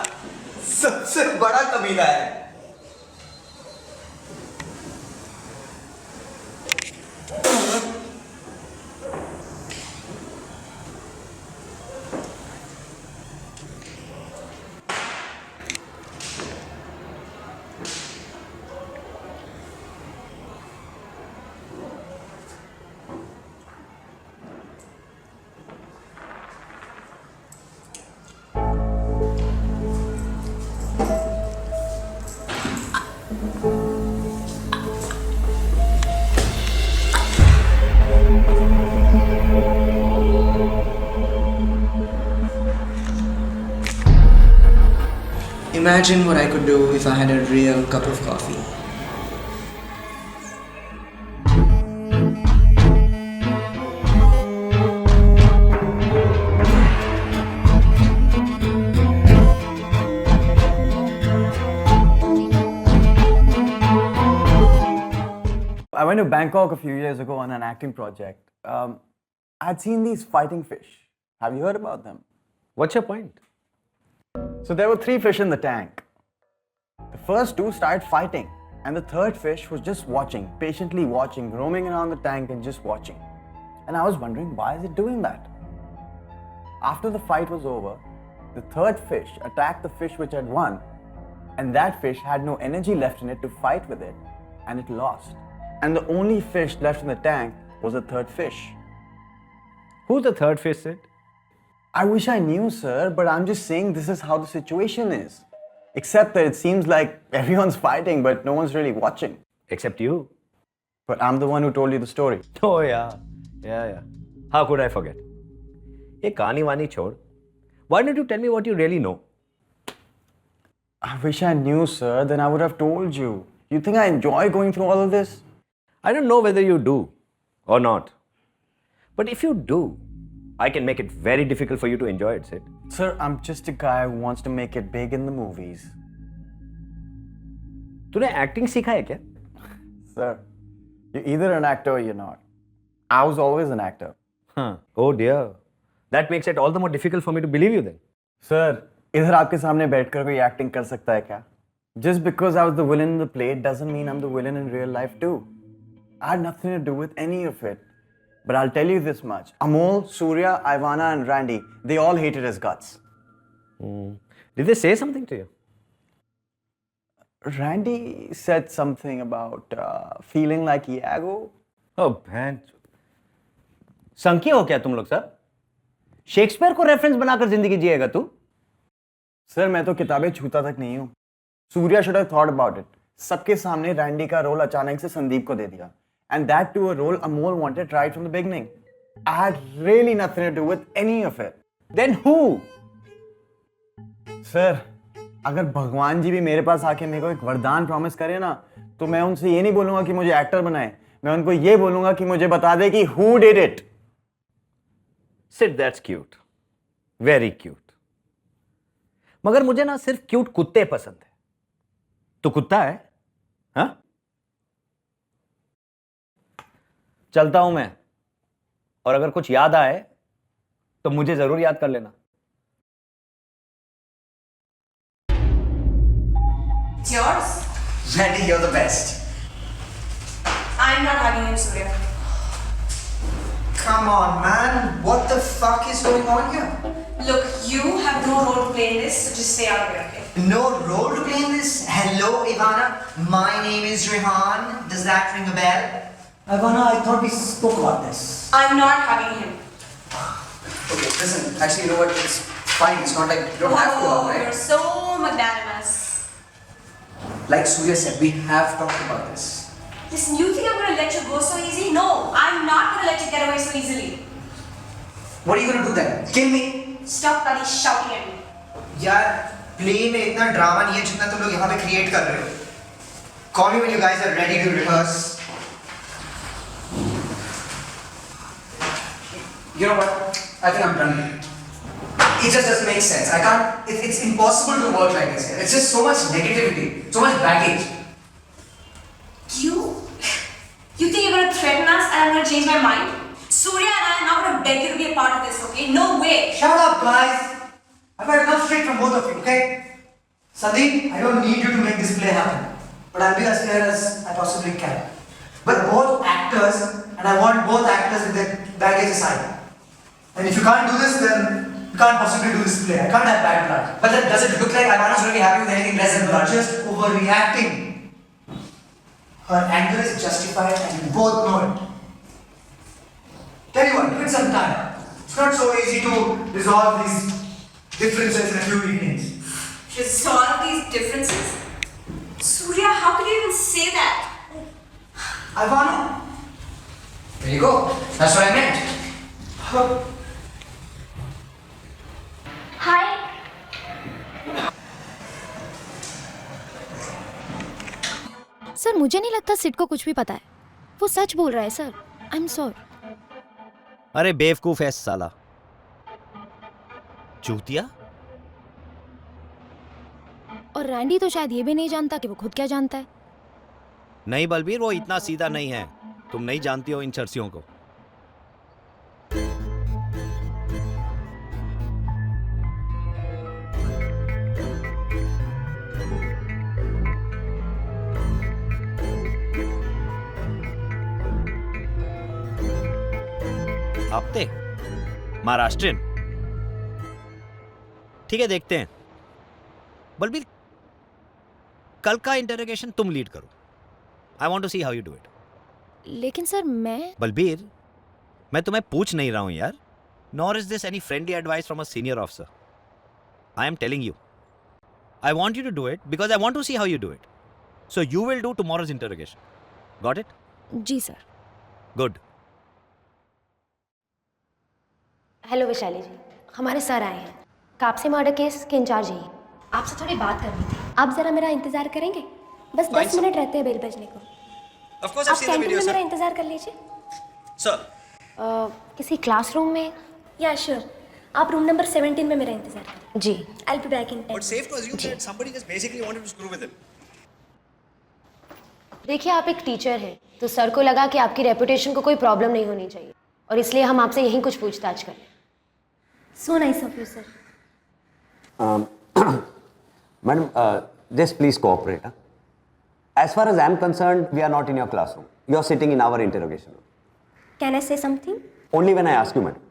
सबसे बड़ा कमीना है Imagine what I could do if I had a real cup of coffee. I went to Bangkok a few years ago on an acting project. I'd seen these fighting fish. Have you heard about them? What's your point? So there were 3 fish in the tank. The first 2 started fighting, and the third fish was just watching, patiently watching, roaming around the tank and just watching. And I was wondering, why is it doing that? After the fight was over, the third fish attacked the fish which had won, and that fish had no energy left in it to fight with it, and it lost. And the only fish left in the tank was the third fish. Who's the third fish, Sid? I wish I knew, sir, but I'm just saying this is how the situation is. Except that it seems like everyone's fighting, but no one's really watching. Except you. But I'm the one who told you the story. Oh, yeah. Yeah. How could I forget? Ye kahani wani chhod. Why don't you tell me what you really know? I wish I knew, sir, then I would have told you. You think I enjoy going through all of this? I don't know whether you do or not. But if you do, I can make it very difficult for you to enjoy it, Sid. Sir, I'm just a guy who wants to make it big in the movies. तूने acting सीखा है क्या? Sir, you're either an actor or you're not. I was always an actor. Huh. Oh dear. That makes it all the more difficult for me to believe you then. Sir, इधर आपके सामने बैठकर कोई acting कर सकता है क्या? Just because I was the villain in the play doesn't mean I'm the villain in real life too. I had nothing to do with any of it. But I'll tell you this much. Amol, Surya, Ivana and Randy, they all hated his guts. Did they say something to you? Randy said something about feeling like Iago. Oh, man. संकी हो क्या तुम लोग सब? Shakespeare को reference बनाकर जिंदगी जिएगा तू? Sir मैं तो किताबें छूता तक नहीं हूं. Surya should have thought about it. सबके सामने रैंडी का रोल अचानक से संदीप को दे दिया. And that too a role Amol wanted right from the beginning. I had really nothing to do with any of it. Then who? Sir, अगर भगवान जी भी मेरे पास आके मेरे को एक वरदान प्रॉमिस करे ना, तो मैं उनसे ये नहीं बोलूंगा कि मुझे एक्टर बनाए. मैं उनको ये बोलूंगा कि मुझे बता दे कि who did it. Sid, that's cute. Very cute. मगर मुझे ना सिर्फ क्यूट कुत्ते पसंद है. तू कुत्ता है? हाँ? चलता हूं मैं. और अगर कुछ याद आए तो मुझे जरूर याद कर लेना. It's yours. Randy, you're the best. I'm not hugging him, Surya. Come on, man. What the fuck is going on here? Look, you have no role to play in this, so just stay out of it, okay? No role to play in this? Hello, Ivana. My name is Rehan. Does that ring a bell? Ivana, I thought we spoke about this. I'm not hugging him. Okay, listen. Actually, you know what? It's fine. It's not like you don't have to, Oh, right? you're so magnanimous. Like Surya said, we have talked about this. Listen, you think I'm gonna let you go so easy? No, I'm not gonna let you get away so easily. What are you gonna do then? Kill me? Stop bloody shouting at me. यार, play में इतना drama नहीं है जितना तुम लोग यहाँ पे create कर रहे हो. Call me when you guys are ready to rehearse. You know what? I think I'm done. It just doesn't make sense. I can't. It's impossible to work like this here. It's just so much negativity, so much baggage. You think you're gonna threaten us and I'm gonna change my mind? Surya and I are not gonna beg you to be a part of this, okay? No way. Shut up, guys. I've had enough shit from both of you, okay? Sandeep, I don't need you to make this play happen, but I'll be as fair as I possibly can. But both actors, and I want both actors with their baggage aside. And if you can't do this, then you can't possibly do this play. I can't have bad blood. But then, does it look like Ivana's going to be happy with anything less than blood? Just overreacting. Her anger is justified, and you both know it. Tell you what, give it some time. It's not so easy to resolve these differences in a few evenings. Resolve these differences? Surya, how could you even say that? Ivana. There you go. That's what I meant. Hi. Sir मुझे नहीं लगता सिड को कुछ भी पता है. वो सच बोल रहा है सर. I am sorry. अरे बेवकूफ है साला. चूतिया. और रैंडी तो शायद ये भी नहीं जानता कि वो खुद क्या जानता है. नहीं बलबीर, वो इतना सीधा नहीं है. तुम नहीं जानती हो इन चर्सियों को. आपते महाराष्ट्रियन. ठीक है, देखते हैं. बलबीर, कल का इंटरोगेशन तुम लीड करो. I want to see how you do it. लेकिन सर मैं बलबीर, मैं तुम्हें पूछ नहीं रहा हूं यार. Nor is this any friendly advice from a senior officer. I am telling you. I want you to do it because I want to see how you do it. So you will do tomorrow's interrogation. Got it? जी sir. Good. Hello Vaishali ji, हमारे sir आए हैं. Kapse murder case के incharge हैं. आपसे थोड़ी बात करनी थी. आप जरा मेरा इंतजार करेंगे? बस 10 मिनट रहते हैं बेल बजने को. Of course I've seen the canteen video, में sir. मेरा इंतजार कर लीजिए. Sir. किसी क्लासरूम में या श्योर. आप रूम नंबर 17 में मेरा इंतजार करें. जी. I'll be back in 10. But safe to assume that somebody just basically wanted to screw with him. देखिए, आप एक टीचर हैं, तो सर को लगा कि आपकी रेपुटेशन को कोई प्रॉब्लम नहीं होनी चाहिए, और इसलिए हम आपसे यहीं कुछ पूछताछ करें. So nice of you sir. Madam, just please cooperate. As far as I am concerned, we are not in your classroom. You are sitting in our interrogation room. Can I से something? Only when I ask you, madam.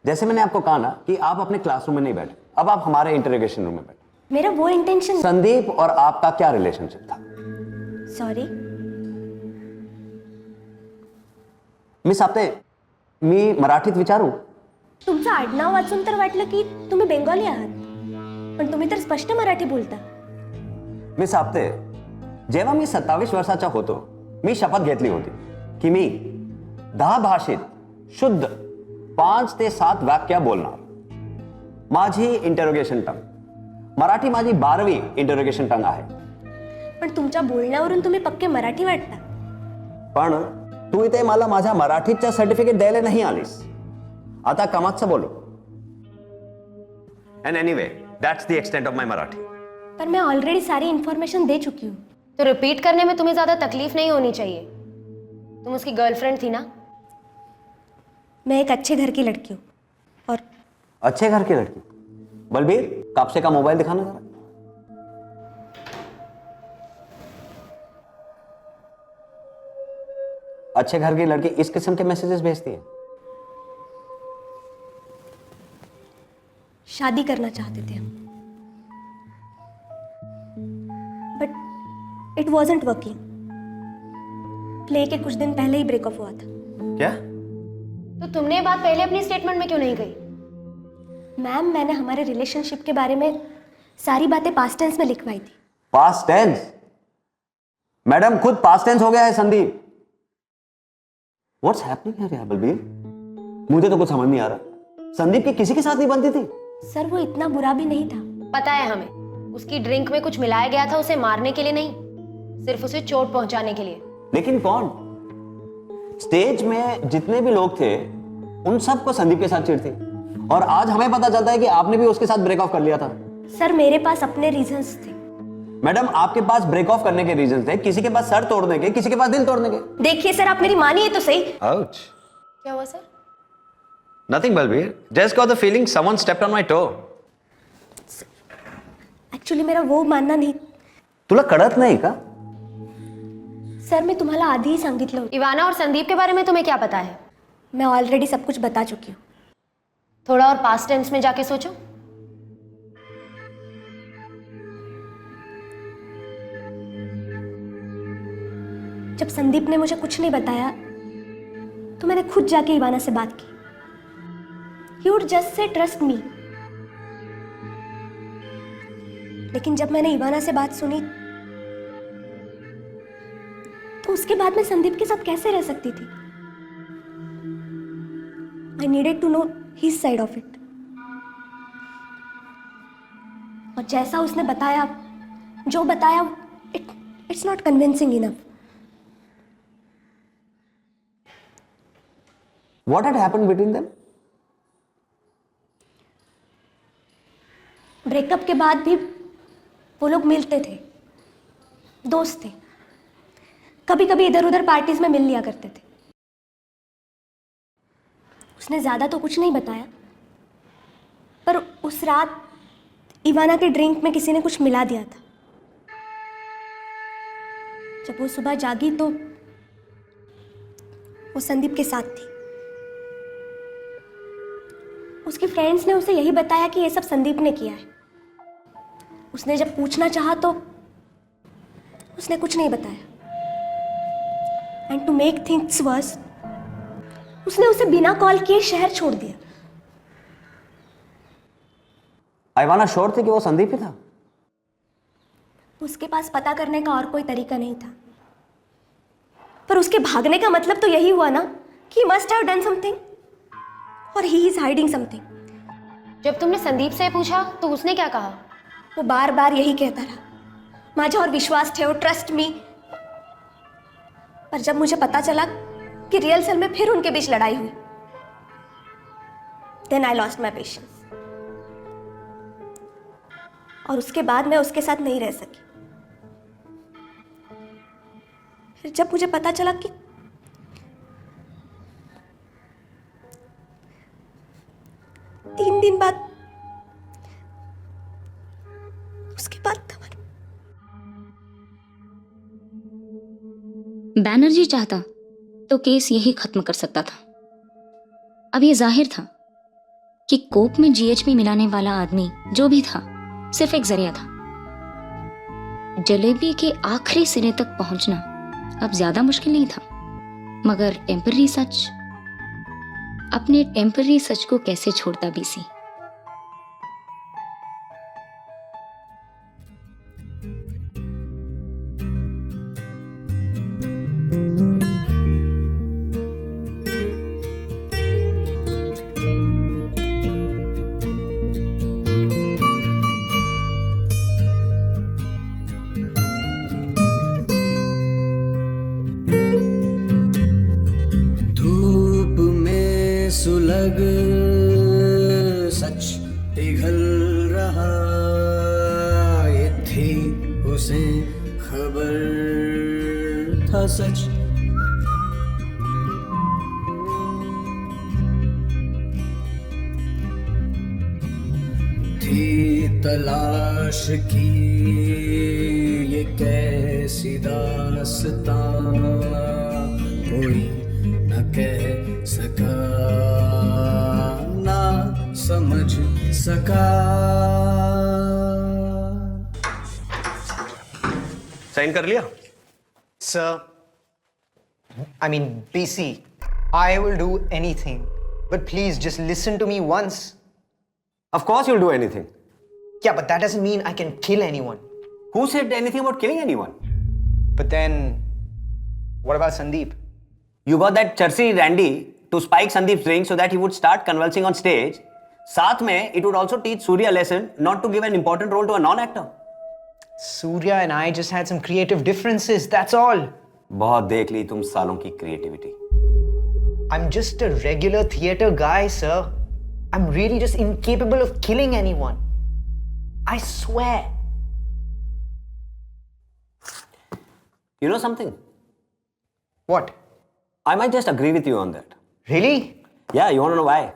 जैसे मैंने आपको कहा ना कि आप अपने classroom में नहीं बैठे, अब आप हमारे इंटरोगेशन रूम में बैठे. मेरा वो इंटेंशन. संदीप और आपका क्या रिलेशनशिप था? सॉरी मिस आपते मी मराठीत विचारू? तुमचं आडनाव वाचून तर वाटलं की तुम्ही बेंगॉली आहात, पण तुम्ही तर स्पष्ट मराठी बोलता. मिस आपते, जेव्हा मी 27 वर्षाचा होतो, मी शपथ घेतली होती की मी 10 भाषेत शुद्ध 5 ते 7 वाक्य बोलणार. माझी इंटरोगेशन टंग मराठी माझी 12वी इंटरोगेशन टंग आहे. पण तुमच्या बोलण्यावरून तुम्ही पक्के मराठी वाटता. पण तू इथे मला माझ्या मराठीचं सर्टिफिकेट द्यायला नाही आलीस. आता कामाचं बोलो. And anyway, that's the extent of my Marathi. पर मैं ऑलरेडी सारी इंफॉर्मेशन दे चुकी हूँ, तो रिपीट करने में तुम्हें ज्यादा तकलीफ नहीं होनी चाहिए. तुम उसकी गर्लफ्रेंड थी ना. मैं एक अच्छे घर की लड़की हूँ. और अच्छे घर की लड़की? बलबीर, कापसे का मोबाइल दिखाना जरा. अच्छे घर की लड़की इस किस्म के मैसेजेस भेजती है? शादी करना चाहते थे हम, but it wasn't working. Play के कुछ दिन पहले ही ब्रेकअप हुआ था. क्या? तो तुमने ये बात पहले अपनी स्टेटमेंट में क्यों नहीं कही? मैम, मैंने हमारे रिलेशनशिप के बारे में सारी बातें पास्ट टेंस में लिखवाई थी. Past tense? मैडम, खुद पास्ट टेंस हो गया है Sandeep. What's happening here Balbir? मुझे तो कुछ समझ नहीं आ रहा. संदीप की किसी के साथ नहीं बनती थी? सर, वो इतना बुरा भी नहीं था. पता है हमें, उसकी ड्रिंक में कुछ मिलाया गया था, उसे मारने के लिए नहीं, सिर्फ उसे चोट पहुंचाने के लिए. लेकिन कौन? स्टेज में जितने भी लोग थे उन सबको संदीप के साथ चिढ़ थी, और आज हमें पता चलता है कि आपने भी उसके साथ ब्रेक ऑफ कर लिया था. सर, मेरे पास अपने रीजंस थे. मैडम, आपके पास ब्रेक ऑफ करने के रीजंस थे, किसी के पास सर तोड़ने के, किसी के पास दिल तोड़ने के. देखिए सर, आप मेरी मानिए तो सही. आउच. क्या हुआ sir? Nothing, Balbir. Just got the feeling someone stepped on my toe. Actually मेरा वो मानना नाही. तुला कळत नाही का? सर, मैं तुम्हाला आधी ही सांगितलं होतं. इवाना और संदीप के बारे में तुम्हें क्या पता है? मैं ऑलरेडी सब कुछ बता चुकी हूँ. थोड़ा और पास्ट टेंस में जाके सोचो. जब संदीप ने मुझे कुछ नहीं बताया, तो मैंने खुद जाके इवाना से बात की. He would just say trust me. लेकिन जब मैंने इवाना से बात सुनी, तो उसके बाद मैं संदीप के साथ कैसे रह सकती थी? I needed to know his side of it. और जैसा उसने बताया, जो बताया, it's not convincing enough. What had happened between them? Breakup के बाद भी वो लोग मिलते थे, दोस्त थे. कभी कभी इधर उधर पार्टीज में मिल लिया करते थे. उसने ज्यादा तो कुछ नहीं बताया, पर उस रात इवाना के ड्रिंक में किसी ने कुछ मिला दिया था. जब वो सुबह जागी तो वो संदीप के साथ थी. उसकी फ्रेंड्स ने उसे यही बताया कि ये सब संदीप ने किया है. उसने जब पूछना चाहा तो उसने कुछ नहीं बताया. And to make things worse उसने उसे बिना कॉल किए शहर छोड़ दिया। आइवाना श्योर थी कि वो संदीप ही था? उसके पास पता करने का और कोई तरीका नहीं था, पर उसके भागने का मतलब तो यही हुआ ना कि मस्ट हैव डन समथिंग और ही इज हाइडिंग समथिंग। जब तुमने संदीप से पूछा तो उसने क्या कहा? वो बार बार यही कहता रहा, माझ्यावर विश्वास ठेव, ट्रस्ट मी। पर जब मुझे पता चला कि रियल सेल में फिर उनके बीच लड़ाई हुई, then I lost my patience और उसके बाद मैं उसके साथ नहीं रह सकी। फिर जब मुझे पता चला कि तीन दिन बाद उसके बाद बैनर्जी चाहता तो केस यही खत्म कर सकता था। अब यह जाहिर था कि कोक में जीएचपी मिलाने वाला आदमी जो भी था सिर्फ एक जरिया था। जलेबी के आखिरी सिरे तक पहुंचना अब ज्यादा मुश्किल नहीं था, मगर टेम्पररी सच, अपने टेम्पररी सच को कैसे छोड़ता बीसी। सुलग सच पिघल रहा, ये थी उसे खबर था सच। थी तलाश की ये कैसी दास्तां, कोई न कह सका ना समझ सका। साइन कर लिया? Sir, I mean, BC, I will do anything, but please just listen to me once. Of course you'll do anything. Yeah, but that doesn't mean I can kill anyone. Who said anything about killing anyone? But then, what about Sandeep? You got that Chelsea Randy to spike Sandeep's ring so that he would start convulsing on stage. साथ में, it would also teach Surya a lesson not to give an important role to a non-actor. Surya and I just had some creative differences, that's all. बहुत देख ली तुम सालों की creativity. I'm just a regular theater guy, sir. I'm really just incapable of killing anyone. I swear. You know something? What? I might just agree with you on that. Really? Yeah, you want to know why?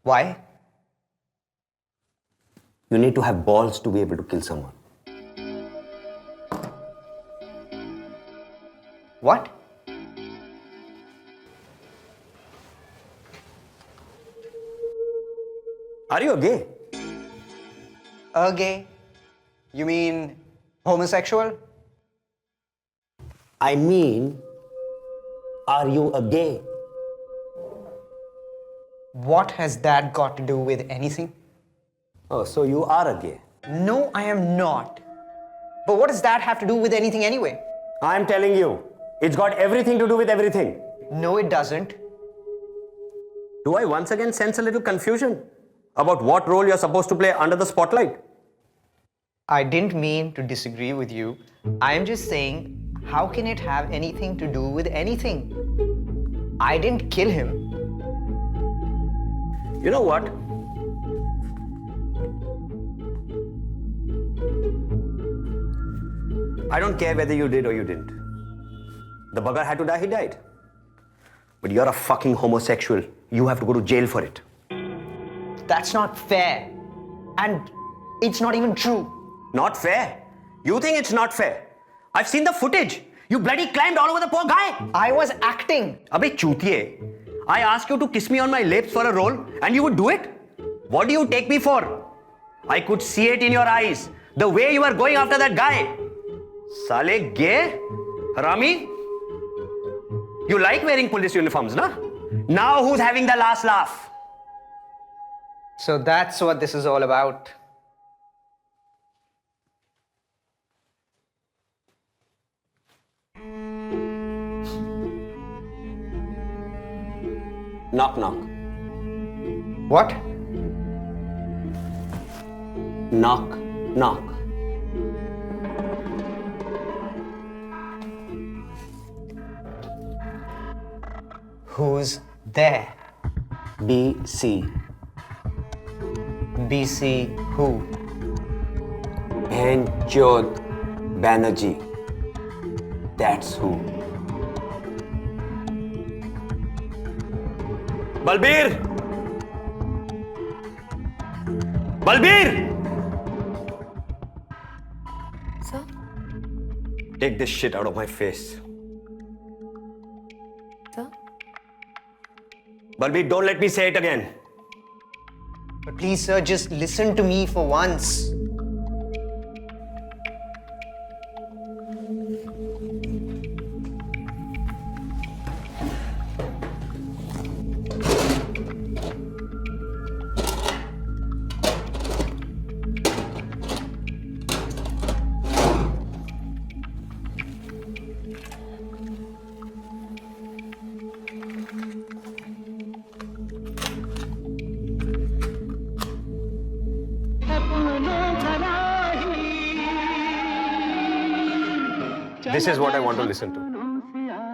Why? You need to have balls to be able to kill someone. What? Are you a gay? A gay? You mean homosexual? I mean, are you a gay? What has that got to do with anything? Oh, so you are a gay? No, I am not. But what does that have to do with anything anyway? I'm telling you, it's got everything to do with everything. No, it doesn't. Do I once again sense a little confusion about what role you're supposed to play under the spotlight? I didn't mean to disagree with you. I am just saying, how can it have anything to do with anything? I didn't kill him. You know what? I don't care whether you did or you didn't. The bugger had to die, he died. But you're a fucking homosexual. You have to go to jail for it. That's not fair. And it's not even true. Not fair? You think it's not fair? I've seen the footage. You bloody climbed all over the poor guy. I was acting. Abhi chutiye. I asked you to kiss me on my lips for a role and you would do it? What do you take me for? I could see it in your eyes. The way you were going after that guy. Sale gay? Harami? You like wearing police uniforms, na? Now who's having the last laugh? So that's what this is all about. Knock, knock. What? Knock, knock. Who's there? BC. BC who? And Jod Banerjee. That's who. Balbir! Balbir! Sir? Take this shit out of my face. Sir? Balbir, don't let me say it again. But please, sir, just listen to me for once. This is what I want to listen to.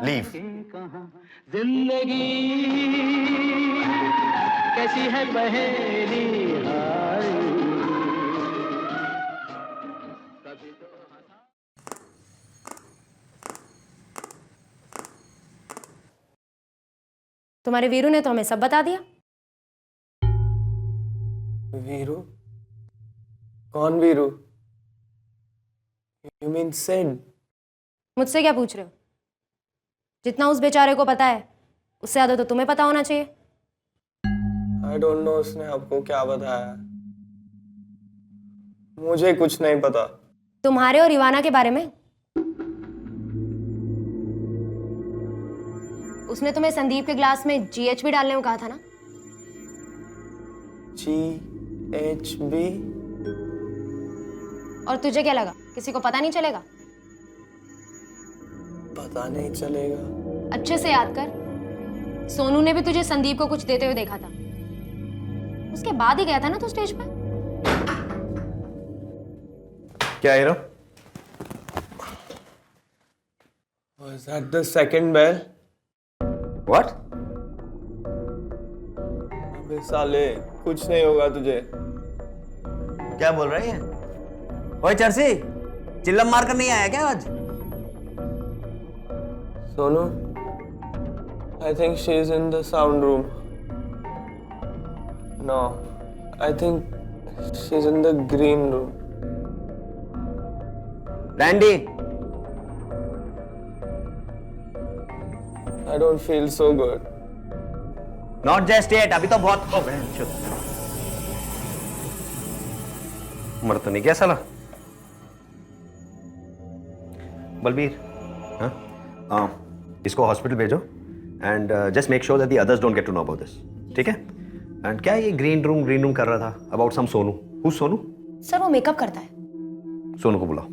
Leave. तुम्हारे वीरू ने तो हमें सब बता दिया। वीरू? कौन Veeru? You mean Sid? मुझसे क्या पूछ रहे हो? जितना उस बेचारे को पता है उससे ज्यादा तो तुम्हें पता होना चाहिए। I don't know उसने आपको क्या बताया। मुझे कुछ नहीं पता। तुम्हारे और इवाना के बारे में। उसने तुम्हें संदीप के ग्लास में GHB डालने को कहा था ना? GHB? और तुझे क्या लगा किसी को पता नहीं चलेगा? पता नहीं चलेगा। अच्छे से याद कर, सोनू ने भी तुझे संदीप को कुछ देते हुए देखा था। उसके बाद ही गया था ना तू स्टेज पे? क्या hero? Was that the second bell? What? अबे साले, कुछ नहीं होगा तुझे। क्या बोल रही है? ओए चर्सी, चिल्लम मार कर नहीं आया क्या आज? Sonu, I think she is in the sound room. No, I think she's in the green room. Randy. I don't feel so good. Not just yet. अभी तो बहुत मर तो नहीं गया साला। बलबीर, हाँ, इसको हॉस्पिटल भेजो and just make sure that the others don't get to know about this, ठीक है? एंड क्या ये ग्रीन रूम कर रहा था about some Sonu? Who Sonu? Sir वो मेकअप करता है। सोनू को बुलाओ।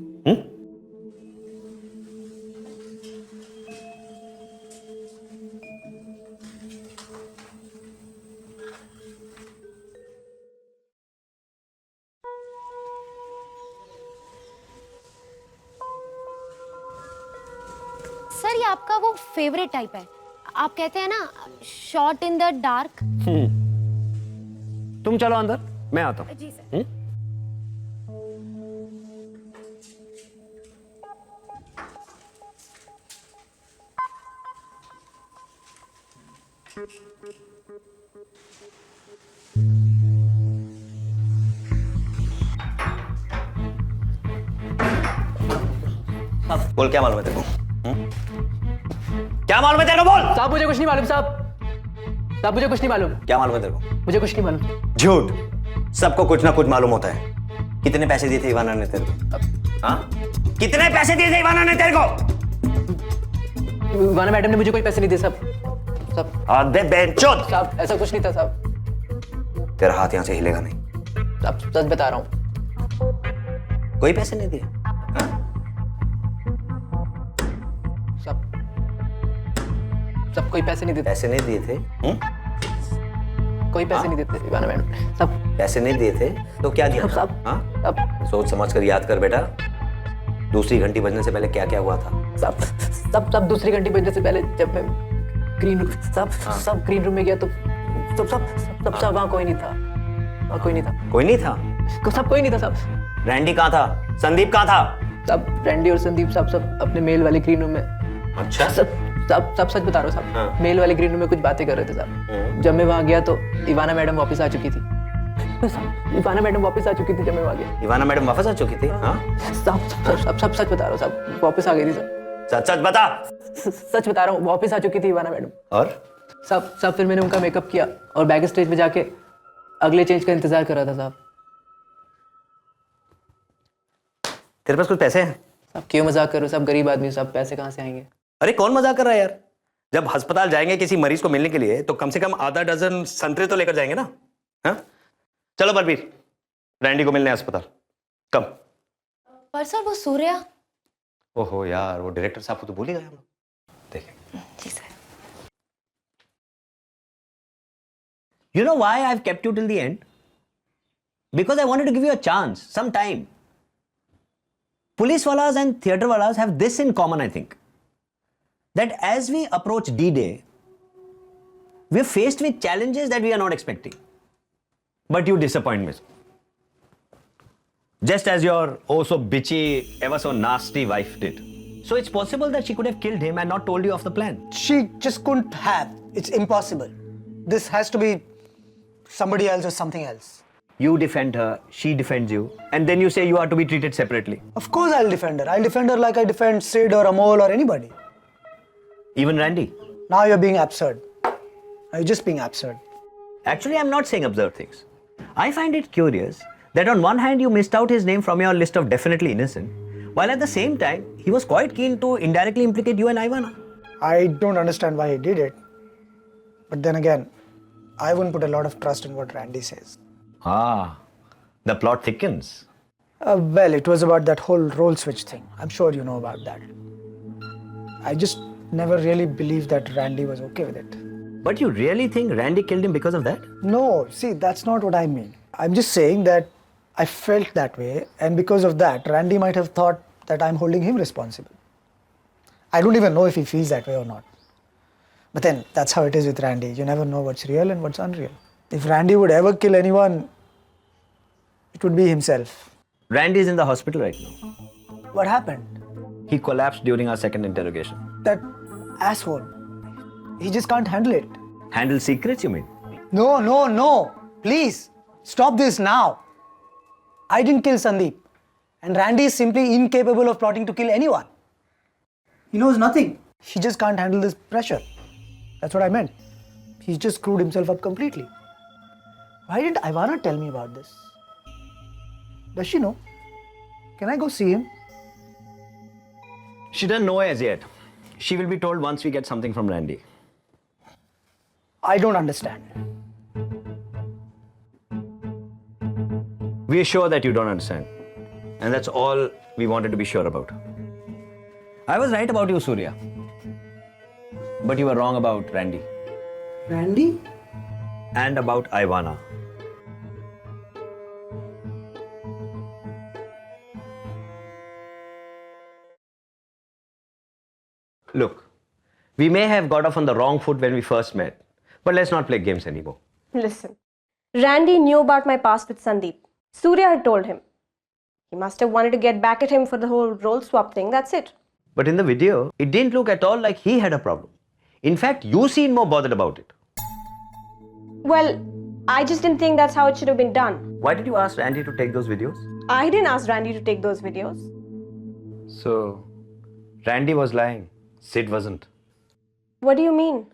सर ये आपका वो फेवरेट टाइप है। आप कहते हैं ना शॉट इन द डार्क। तुम चलो अंदर, मैं आता हूं। जी सर। बोल, क्या मालूम है तेरे को? क्या मालूम है तेरे को? बोल। साहब मुझे कुछ नहीं मालूम साहब। साहब मुझे कुछ नहीं मालूम। क्या मालूम है तेरे को? मुझे कुछ नहीं मालूम। झूठ। सबको कुछ ना कुछ मालूम होता है। कितने पैसे दिए थे इवाना ने तेरे को? हाँ? कितने पैसे दिए थे इवाना ने तेरे को? वाना मैडम ने मुझे कोई पैसे नहीं दिए साहब। साहब आधे बेंचोद। साहब ऐसा कुछ नहीं था साहब। तेरा हाथ यहाँ से हिलेगा नहीं। साहब सच बता रहा हूँ। कोई पैसे नहीं दिए? सब कोई पैसे नहीं देते। पैसे नहीं दिए थे? कोई पैसे नहीं देते वाना मैडम। सब पैसे नहीं दिए थे तो क्या दिया? सब हाँ? सोच समझ कर याद कर बेटा। दूसरी घंटी बजने से पहले क्या क्या हुआ था? सब दूसरी घंटी बजने से पहले जब मैं ग्रीन रूम सब ग्रीन रूम में गया तो सब वहाँ कोई नहीं था। वहाँ कोई नहीं था। कोई नहीं था? सब कोई नहीं था साहब। रैंडी कहाँ था? संदीप कहाँ था? सब रैंडी और संदीप साहब सब अपने मेल वाले ग्रीन रूम में। अच्छा। सब सच बता रहा हूँ साहब। मेल वाले ग्रीन रूम में कुछ बातें कर रहे थे साहब। जब मैं वहाँ गया तो इवाना मैडम वापस आ चुकी थी। इवाना मैडम वापस आ चुकी थी जब मैं वहाँ गया। इवाना मैडम वापस आ चुकी थी? हाँ? सब सच बता रहा हूँ साहब। वापस आ गई थी सर। सच बता। सच बता रहा हूँ, वापस आ चुकी थी इवाना मैडम। और सब फिर मैंने उनका मेकअप किया और बैक स्टेज पे जाके अगले चेंज का इंतजार कर रहा था साहब। तेरे पास कुछ पैसे हैं? साहब क्यों मजाक कर रहे हो साहब? गरीब आदमी साहब, पैसे कहाँ से आएंगे? अरे कौन मजाक कर रहा है यार? जब अस्पताल जाएंगे किसी मरीज को मिलने के लिए तो कम से कम आधा डजन संतरे तो लेकर जाएंगे ना? हाँ? चलो बलबीर, रैंडी को मिलने अस्पताल। कम। पर सर वो सूर्या। ओहो यार, वो डायरेक्टर साहब को तो भूल ही गए हम लोग। देखें। जी sir. You know why I've kept you till the end? Because I wanted to give you a chance, some time. Police walas and theatre walas have this in common, I think. That as we approach D-Day, we're faced with challenges that we are not expecting. But you disappoint me. Just as your oh so bitchy, ever so nasty wife did. So it's possible that she could have killed him and not told you of the plan. She just couldn't have. It's impossible. This has to be somebody else or something else. You defend her, she defends you, and then you say you are to be treated separately. Of course I'll defend her. I'll defend her like I defend Sid or Amol or anybody. Even Randy. Now you're being absurd. Now you're just being absurd. Actually, I'm not saying absurd things. I find it curious that on one hand you missed out his name from your list of definitely innocent, while at the same time he was quite keen to indirectly implicate you and Ivana. I don't understand why he did it. But then again, I wouldn't put a lot of trust in what Randy says. Ah, the plot thickens. Well, it was about that whole role switch thing. I'm sure you know about that. I just never really believed that Randy was okay with it. But you really think Randy killed him because of that? No, see, that's not what I mean. I'm just saying that I felt that way, and because of that, Randy might have thought that I'm holding him responsible. I don't even know if he feels that way or not. But then, that's how it is with Randy. You never know what's real and what's unreal. If Randy would ever kill anyone, it would be himself. Randy is in the hospital right now. What happened? He collapsed during our second interrogation. That asshole. He just can't handle it. Handle secrets, you mean? No. Please, stop this now. I didn't kill Sandeep. And Randy is simply incapable of plotting to kill anyone. He knows nothing. He just can't handle this pressure. That's what I meant. He's just screwed himself up completely. Why didn't Ivana tell me about this? Does she know? Can I go see him? She doesn't know as yet. She will be told once we get something from Randy. I don't understand. We are sure that you don't understand. And that's all we wanted to be sure about. I was right about you, Surya. But you were wrong about Randy. Randy? And about Ivana. Look, we may have got off on the wrong foot when we first met, but let's not play games anymore. Listen, Randy knew about my past with Sandeep. Surya had told him. He must have wanted to get back at him for the whole role swap thing, that's it. But in the video, it didn't look at all like he had a problem. In fact, you seemed more bothered about it. Well, I just didn't think that's how it should have been done. Why did you ask Randy to take those videos? I didn't ask Randy to take those videos. So, Randy was lying. Sid wasn't. What do you mean?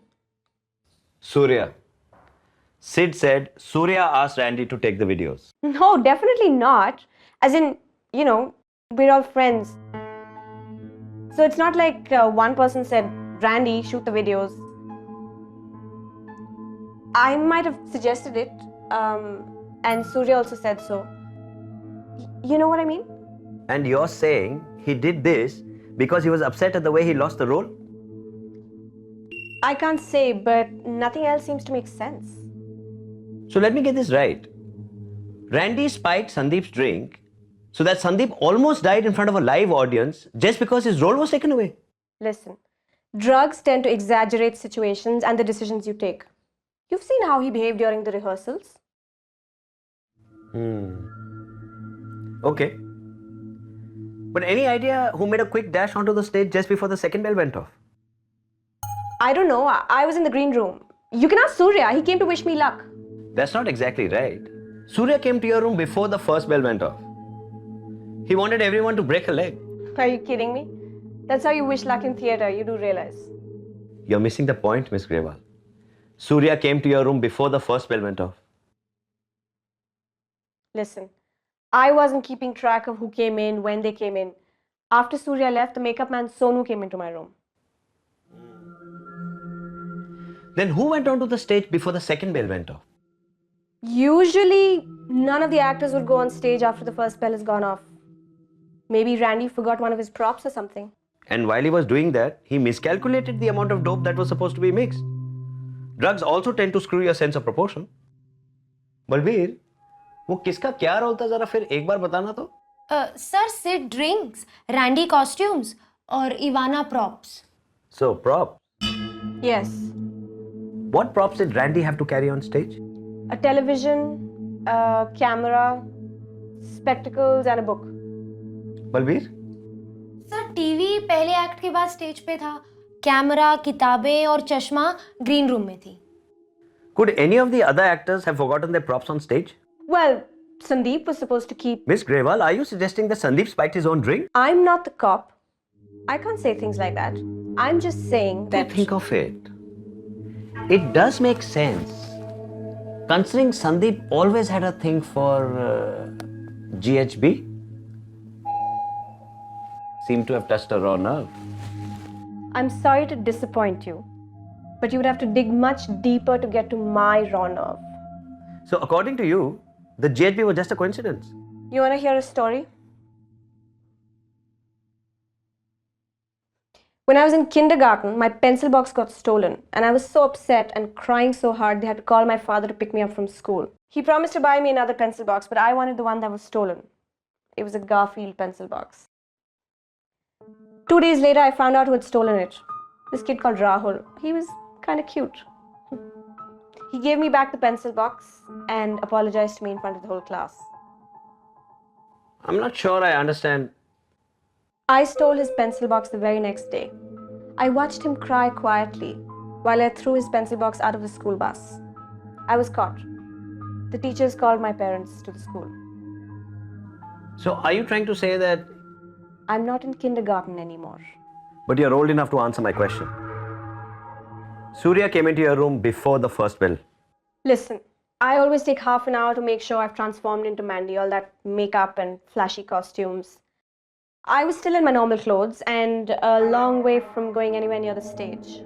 Surya. Sid said Surya asked Randy to take the videos. No, definitely not. As in, we're all friends. So it's not like one person said Randy shoot the videos. I might have suggested it, and Surya also said so. You know what I mean? And you're saying he did this because he was upset at the way he lost the role? I can't say, but nothing else seems to make sense. So let me get this right. Randy spiked Sandeep's drink so that Sandeep almost died in front of a live audience just because his role was taken away. Listen, drugs tend to exaggerate situations and the decisions you take. You've seen how he behaved during the rehearsals. Okay. But any idea who made a quick dash onto the stage just before the second bell went off? I don't know. I was in the green room. You can ask Surya. He came to wish me luck. That's not exactly right. Surya came to your room before the first bell went off. He wanted everyone to break a leg. Are you kidding me? That's how you wish luck in theatre, you do realize. You're missing the point, Miss Grewal. Surya came to your room before the first bell went off. Listen, I wasn't keeping track of who came in, when they came in. After Surya left, the makeup man Sonu came into my room. Then who went onto the stage before the second bell went off? Usually, none of the actors would go on stage after the first bell has gone off. Maybe Randy forgot one of his props or something. And while he was doing that, he miscalculated the amount of dope that was supposed to be mixed. Drugs also tend to screw your sense of proportion. Balbir, वो किसका क्या role था जरा फिर एक बार बताना तो? Sir Sid drinks, Randy costumes और Ivana props. So props. Yes. What props did Randy have to carry on stage? A television, a camera, spectacles and a book. Balbir? Sir TV पहले एक्ट के बाद स्टेज पे था. Camera, किताबें और चश्मा green room में थी. Could any of the other actors have forgotten their props on stage? Well, Sandeep was supposed to keep... Miss Grewal, are you suggesting that Sandeep spiked his own drink? I'm not the cop. I can't say things like that. I'm just saying that... Think of it. It does make sense. Considering Sandeep always had a thing for GHB. Seemed to have touched a raw nerve. I'm sorry to disappoint you, but you would have to dig much deeper to get to my raw nerve. So according to you, the GHB was just a coincidence. You want to hear a story? When I was in kindergarten, my pencil box got stolen, and I was so upset and crying so hard they had to call my father to pick me up from school. He promised to buy me another pencil box, but I wanted the one that was stolen. It was a Garfield pencil box. 2 days later, I found out who had stolen it. This kid called Rahul. He was kind of cute. He gave me back the pencil box and apologized to me in front of the whole class. I'm not sure I understand. I stole his pencil box the very next day. I watched him cry quietly while I threw his pencil box out of the school bus. I was caught. The teachers called my parents to the school. So are you trying to say that... I'm not in kindergarten anymore. But you're old enough to answer my question. Surya came into your room before the first bell. Listen, I always take half an hour to make sure I've transformed into Mandy, all that makeup and flashy costumes. I was still in my normal clothes and a long way from going anywhere near the stage.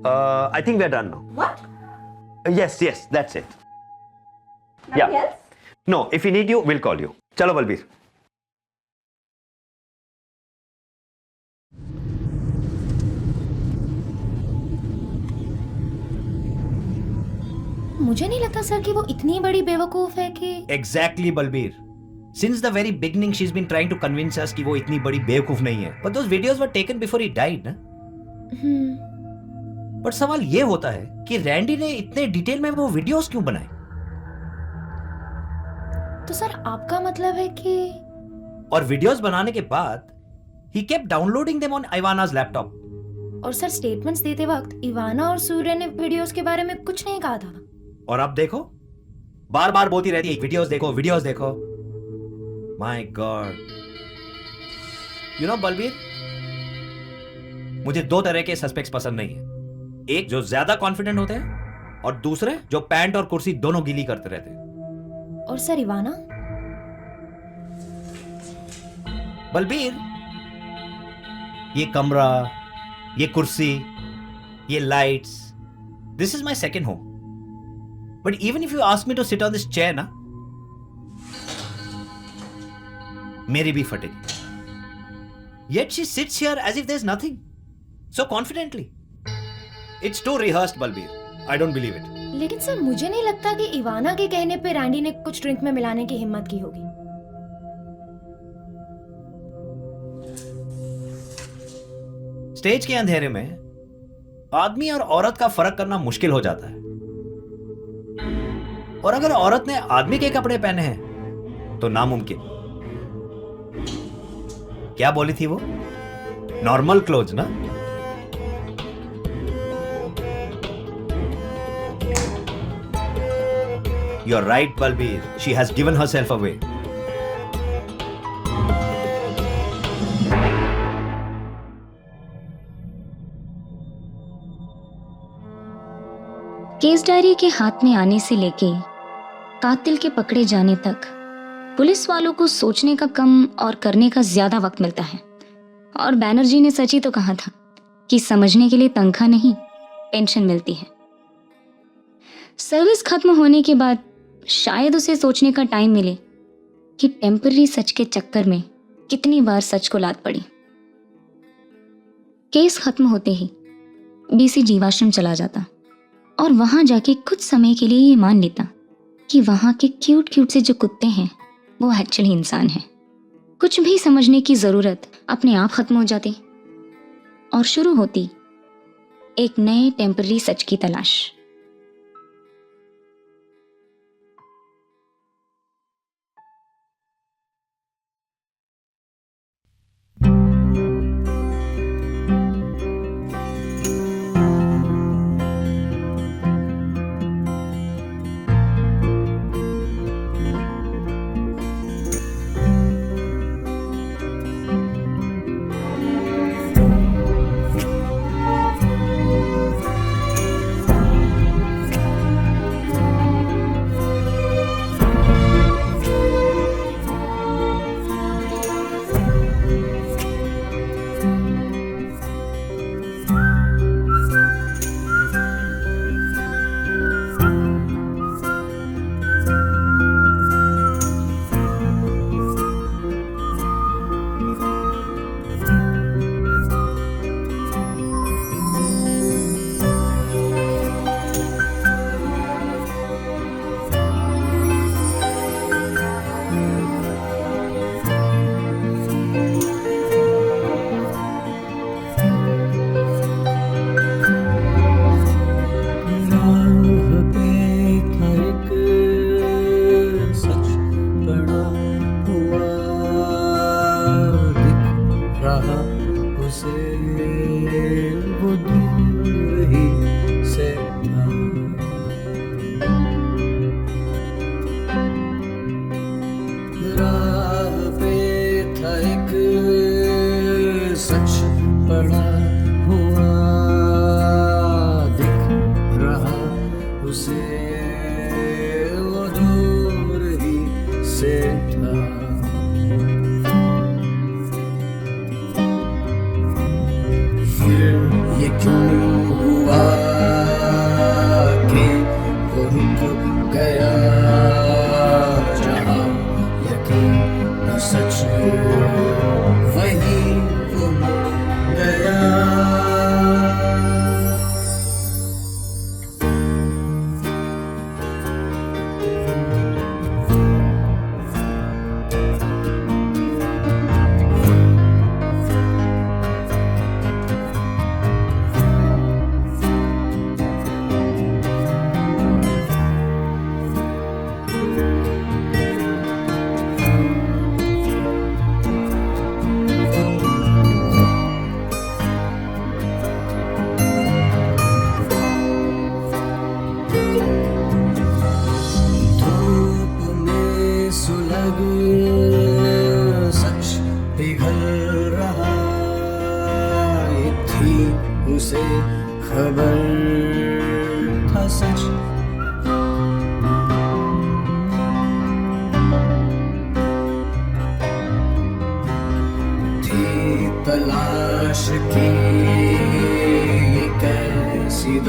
I think we're done now. What? Yes, that's it. Nothing else? No, if we need you, we'll call you. Chalo, Balbir. मुझे नहीं लगता sir कि वो इतनी बड़ी बेवकूफ है कि... Exactly, Balbir. Since the very beginning, she's been trying to convince us कि वो इतनी बड़ी बेवकूफ नहीं है. But those videos were taken before he died, ना? But सवाल ये होता है कि रैंडी ने इतने डिटेल में वो वीडियोस क्यों बनाए? तो सर आपका मतलब है कि... और वीडियोस बनाने के बाद he kept downloading them on Ivana's laptop. और सर स्टेटमेंट्स देते वक्त इवाना और सूर्य ने वीडियोस के बारे में कुछ नहीं कहा था. और अब देखो, बार-बार बोलती रहती है वीडियोस देखो. My God. You know, Balbir, मुझे दो तरह के सस्पेक्ट्स पसंद नहीं है. एक जो ज्यादा कॉन्फिडेंट होते हैं और दूसरे जो पैंट और कुर्सी दोनों गीली करते रहते हैं. और सर इवाना? बलबीर, ये कमरा, ये कुर्सी, ये lights, this is my second home. But even if you ask me to sit on this chair ना, मेरी भी फटेगी. Yet she sits here as if there's nothing, so confidently. It's too rehearsed, Balbir. I don't believe it. लेकिन sir मुझे नहीं लगता कि इवाना के कहने पे रैंडी ने कुछ ड्रिंक में मिलाने की हिम्मत की होगी. स्टेज के अंधेरे में आदमी और औरत का फर्क करना मुश्किल हो जाता है. और अगर औरत ने आदमी के कपड़े पहने हैं तो नामुमकिन. क्या बोली थी वो? नॉर्मल क्लोथ ना? You're right, Balbir. She has given herself away. Case diary के हाथ में आने से लेके कातिल के पकड़े जाने तक पुलिस वालों को सोचने का कम और करने का ज्यादा वक्त मिलता है. और बैनर्जी ने सच ही तो कहा था कि समझने के लिए तनख्वाह नहीं, पेंशन मिलती है. सर्विस खत्म होने के बाद शायद उसे सोचने का टाइम मिले कि टेम्पररी सच के चक्कर में कितनी बार सच को लात पड़ी. केस खत्म होते ही बीसी जीवाश्रम चला जाता और वहां जाके कुछ समय के लिए ये मान लेता कि वहां के क्यूट क्यूट से जो कुत्ते हैं वो एक्चुअली इंसान हैं. कुछ भी समझने की जरूरत अपने आप खत्म हो जाती और शुरू होती एक नए टेम्पररी सच की तलाश.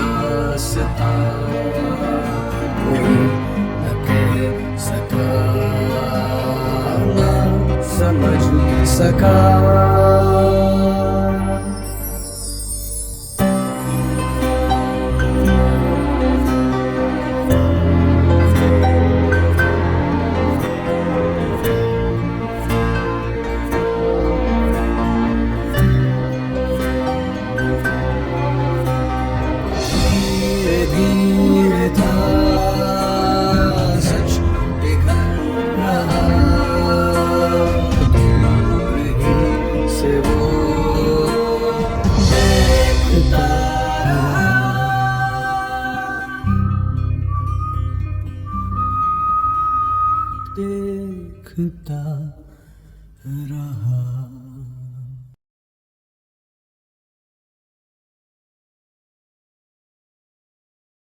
दास्तां कोई न कह सका, न समझ सका। देखता